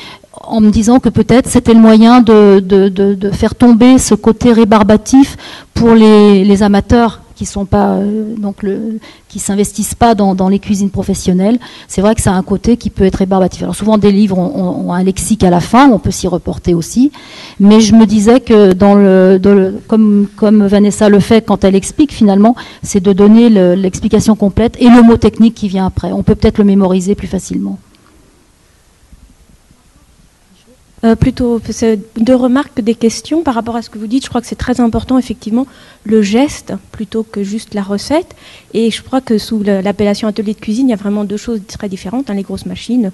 en me disant que peut-être c'était le moyen de faire tomber ce côté rébarbatif pour les amateurs qui sont pas qui s'investissent pas dans les cuisines professionnelles. C'est vrai que ça a un côté qui peut être rébarbatif. Alors souvent des livres ont un lexique à la fin, on peut s'y reporter aussi, mais je me disais que comme Vanessa le fait quand elle explique finalement, c'est de donner l'explication complète et le mot technique qui vient après. On peut peut-être le mémoriser plus facilement. Plutôt deux remarques que des questions par rapport à ce que vous dites. Je crois que c'est très important, effectivement, le geste plutôt que juste la recette. Et je crois que sous l'appellation atelier de cuisine, il y a vraiment deux choses très différentes. Les grosses machines,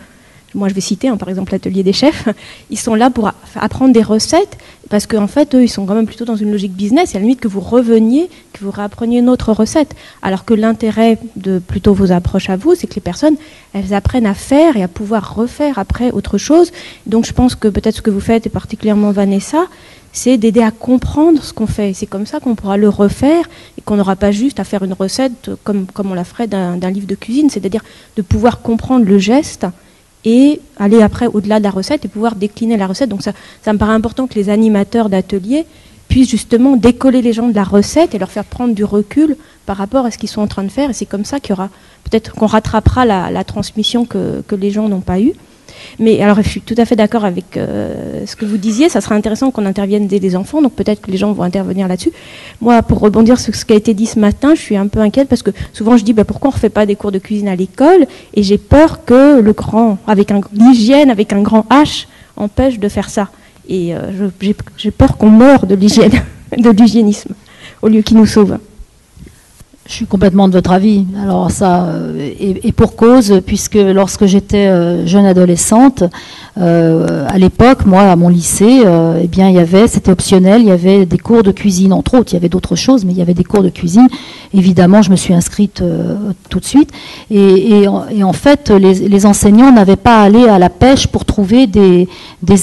moi je vais citer par exemple l'atelier des chefs, ils sont là pour apprendre des recettes parce qu'en fait, eux, ils sont quand même plutôt dans une logique business. Et à la limite que vous reveniez, que vous réappreniez une autre recette. Alors que l'intérêt de plutôt vos approches à vous, c'est que les personnes, elles apprennent à faire et à pouvoir refaire après autre chose. Donc je pense que peut-être ce que vous faites, et particulièrement Vanessa, c'est d'aider à comprendre ce qu'on fait. C'est comme ça qu'on pourra le refaire et qu'on n'aura pas juste à faire une recette comme on la ferait d'un livre de cuisine. C'est-à-dire de pouvoir comprendre le geste et aller après au-delà de la recette et pouvoir décliner la recette. Donc ça me paraît important que les animateurs d'ateliers puissent justement décoller les gens de la recette et leur faire prendre du recul par rapport à ce qu'ils sont en train de faire. Et c'est comme ça qu'il y aura peut-être qu'on rattrapera la transmission que les gens n'ont pas eue. Mais alors, je suis tout à fait d'accord avec ce que vous disiez. Ça serait intéressant qu'on intervienne dès les enfants. Donc peut-être que les gens vont intervenir là-dessus. Moi, pour rebondir sur ce qui a été dit ce matin, je suis un peu inquiète parce que souvent je dis pourquoi on ne refait pas des cours de cuisine à l'école. Et j'ai peur que l'hygiène avec un grand H empêche de faire ça. Et j'ai peur qu'on meure de l'hygiène, de l'hygiénisme, au lieu qu'il nous sauve. Je suis complètement de votre avis. Alors ça, et pour cause, puisque lorsque j'étais jeune adolescente, à l'époque, moi, à mon lycée, eh bien, c'était optionnel, il y avait des cours de cuisine, entre autres, il y avait d'autres choses, mais il y avait des cours de cuisine. Évidemment, je me suis inscrite tout de suite. Et en fait, les enseignants n'avaient pas à aller à la pêche pour trouver des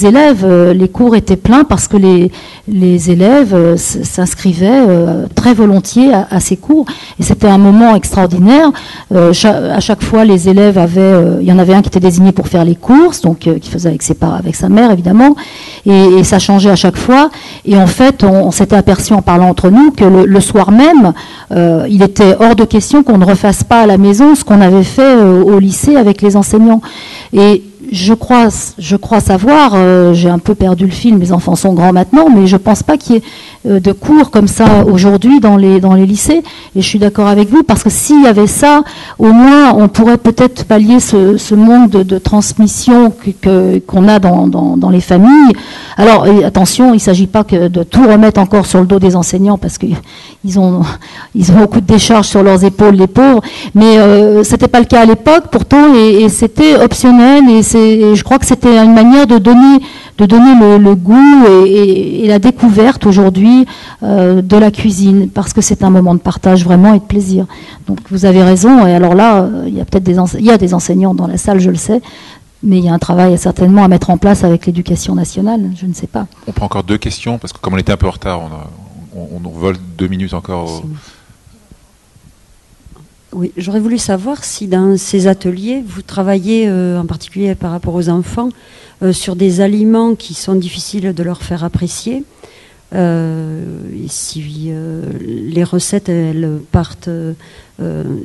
élèves. Les cours étaient pleins parce que les élèves s'inscrivaient très volontiers à ces cours. Et c'était un moment extraordinaire. À chaque fois, les élèves il y en avait un qui était désigné pour faire les courses, donc qui faisait avec sa mère évidemment, et ça changeait à chaque fois. Et en fait, on s'était aperçu en parlant entre nous que le soir même, il était hors de question qu'on ne refasse pas à la maison ce qu'on avait fait au lycée avec les enseignants. Et je crois savoir, j'ai un peu perdu le fil, mes enfants sont grands maintenant, mais je pense pas qu'il y ait de cours comme ça aujourd'hui dans les lycées. Et je suis d'accord avec vous, parce que s'il y avait ça, au moins on pourrait peut-être pallier ce manque de transmission qu'on a dans les familles. Alors attention, il ne s'agit pas de tout remettre encore sur le dos des enseignants, parce qu'ils ont beaucoup de décharges sur leurs épaules, les pauvres. Mais c'était pas le cas à l'époque, pourtant, et c'était optionnel. Et je crois que c'était une manière de donner le goût et la découverte aujourd'hui de la cuisine, parce que c'est un moment de partage vraiment et de plaisir. Donc vous avez raison. Et alors là, il y a peut-être des enseignants dans la salle, je le sais, mais il y a un travail certainement à mettre en place avec l'éducation nationale. Je ne sais pas. On prend encore deux questions parce que comme on était un peu en retard, on vole 2 minutes encore. Oui, j'aurais voulu savoir si dans ces ateliers, vous travaillez en particulier par rapport aux enfants sur des aliments qui sont difficiles de leur faire apprécier. Si les recettes, elles partent,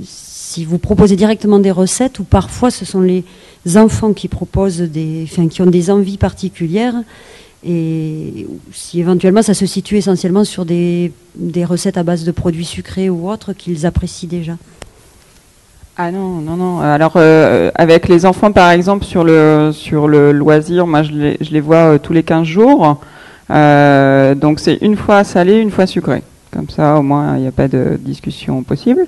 si vous proposez directement des recettes, ou parfois ce sont les enfants qui proposent qui ont des envies particulières, et si éventuellement ça se situe essentiellement sur des recettes à base de produits sucrés ou autres qu'ils apprécient déjà. Ah non, non, non. Alors, avec les enfants, par exemple, sur le loisir, moi, je les vois tous les 15 jours. Donc, c'est une fois salé, une fois sucré. Comme ça, au moins, il n'y a pas de discussion possible.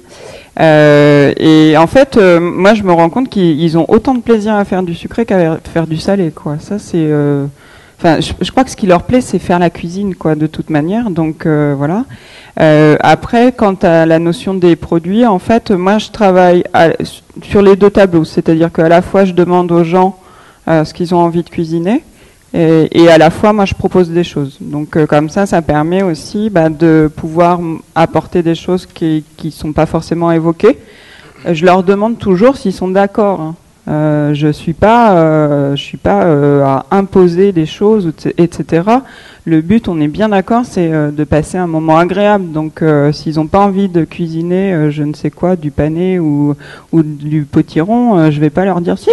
Et en fait, moi, je me rends compte qu'ils ont autant de plaisir à faire du sucré qu'à faire du salé, quoi. Ça, c'est... Enfin, je crois que ce qui leur plaît, c'est faire la cuisine, quoi, de toute manière. Donc, voilà. Après, quant à la notion des produits, en fait, moi, je travaille sur les deux tableaux. C'est-à-dire qu'à la fois, je demande aux gens ce qu'ils ont envie de cuisiner. Et à la fois, moi, je propose des choses. Donc, comme ça permet aussi de pouvoir apporter des choses qui sont pas forcément évoquées. Je leur demande toujours s'ils sont d'accord. Hein. Je suis pas à imposer des choses, etc. Le but, on est bien d'accord, c'est de passer un moment agréable. Donc, s'ils n'ont pas envie de cuisiner, je ne sais quoi, du pané ou du potiron, je vais pas leur dire si,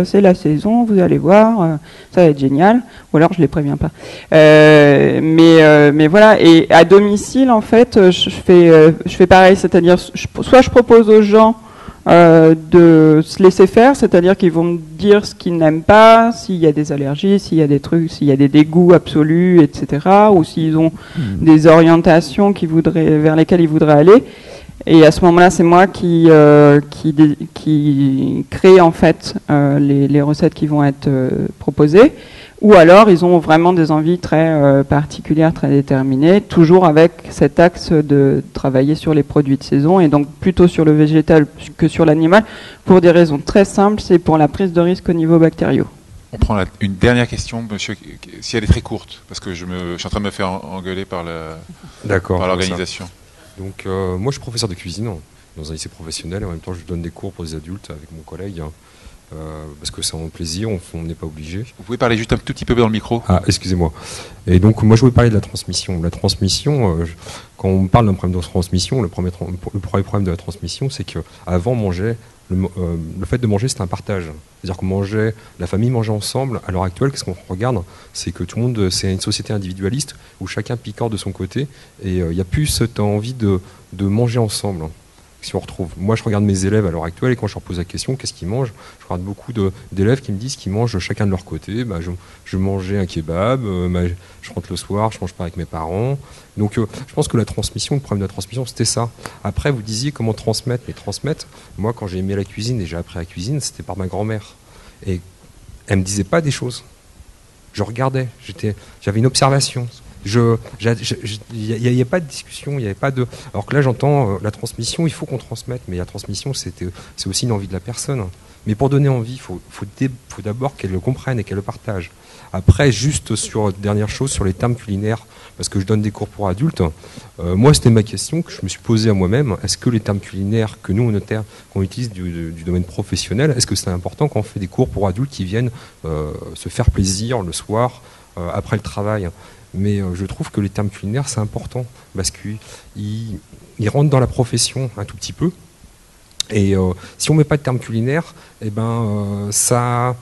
c'est la saison, vous allez voir, ça va être génial. Ou alors, je les préviens pas. Mais voilà. Et à domicile, en fait, je fais pareil, c'est-à-dire, soit je propose aux gens de se laisser faire, c'est-à-dire qu'ils vont me dire ce qu'ils n'aiment pas, s'il y a des allergies, s'il y a des trucs, s'il y a des dégoûts absolus, etc., ou s'ils ont des orientations vers lesquelles ils voudraient aller. Et à ce moment-là, c'est moi qui crée en fait les recettes qui vont être proposées. Ou alors, ils ont vraiment des envies très particulières, très déterminées, toujours avec cet axe de travailler sur les produits de saison, et donc plutôt sur le végétal que sur l'animal, pour des raisons très simples, c'est pour la prise de risque au niveau bactériaux. On prend une dernière question, monsieur, si elle est très courte, parce que je suis en train de me faire engueuler par l'organisation. Donc, moi, je suis professeur de cuisine dans un lycée professionnel, et en même temps, je donne des cours pour des adultes avec mon collègue. Parce que c'est un plaisir, on n'est pas obligé. Vous pouvez parler juste un tout petit peu dans le micro? Ah, excusez-moi. Et donc, moi, je voulais parler de la transmission. La transmission, quand on parle d'un problème de transmission, le premier problème de la transmission, c'est qu'avant, le fait de manger, c'était un partage. C'est-à-dire qu'on mangeait, la famille mangeait ensemble. À l'heure actuelle, qu'est-ce qu'on regarde? C'est que tout le monde, c'est une société individualiste où chacun picore de son côté, et il n'y a plus cette envie de manger ensemble. Si on retrouve. Moi, je regarde mes élèves à l'heure actuelle, et quand je leur pose la question, qu'est-ce qu'ils mangent, je regarde beaucoup d'élèves qui me disent qu'ils mangent chacun de leur côté. Je mangeais un kebab, je rentre le soir, je mange pas avec mes parents. Donc, je pense que la transmission, le problème de la transmission, c'était ça. Après, vous disiez comment transmettre. Mais transmettre, moi, quand j'ai aimé la cuisine et j'ai appris la cuisine, c'était par ma grand-mère. Et elle me disait pas des choses. Je regardais, j'avais une observation. Il n'y a pas de discussion, il n'y avait pas de... Alors que là, j'entends la transmission, il faut qu'on transmette, mais la transmission, c'est aussi une envie de la personne. Mais pour donner envie, il faut d'abord qu'elle le comprenne et qu'elle le partage. Après, juste dernière chose, sur les termes culinaires, parce que je donne des cours pour adultes, moi, c'était ma question que je me suis posée à moi-même. Est-ce que les termes culinaires que nous, qu'on utilise du domaine professionnel, est-ce que c'est important quand on fait des cours pour adultes qui viennent se faire plaisir le soir, après le travail? Mais je trouve que les termes culinaires, c'est important, parce qu'ils rentrent dans la profession un tout petit peu. Et si on ne met pas de termes culinaires, ça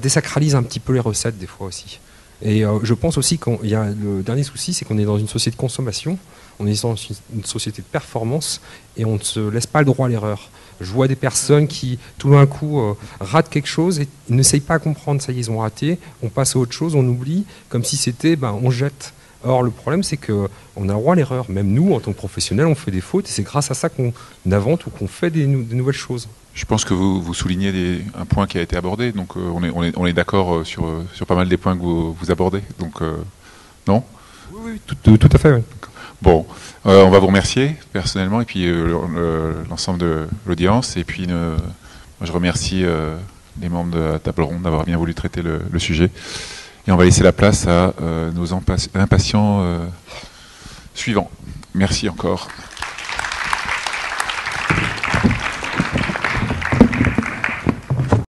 désacralise un petit peu les recettes des fois aussi. Et je pense aussi qu'il y a le dernier souci, c'est qu'on est dans une société de consommation, on est dans une société de performance, et on ne se laisse pas le droit à l'erreur. Je vois des personnes qui, tout d'un coup, ratent quelque chose et n'essayent pas à comprendre. Ça y est, ils ont raté. On passe à autre chose, on oublie, comme si c'était, on jette. Or, le problème, c'est qu'on a le droit à l'erreur. Même nous, en tant que professionnels, on fait des fautes et c'est grâce à ça qu'on invente ou qu'on fait des nouvelles choses. Je pense que vous soulignez un point qui a été abordé. Donc, on est d'accord sur pas mal des points que vous abordez. Donc, non? Oui, tout à fait. Oui. Bon, on va vous remercier personnellement et puis l'ensemble de l'audience. Et puis, moi, je remercie les membres de la table ronde d'avoir bien voulu traiter le sujet. Et on va laisser la place à nos impatients suivants. Merci encore.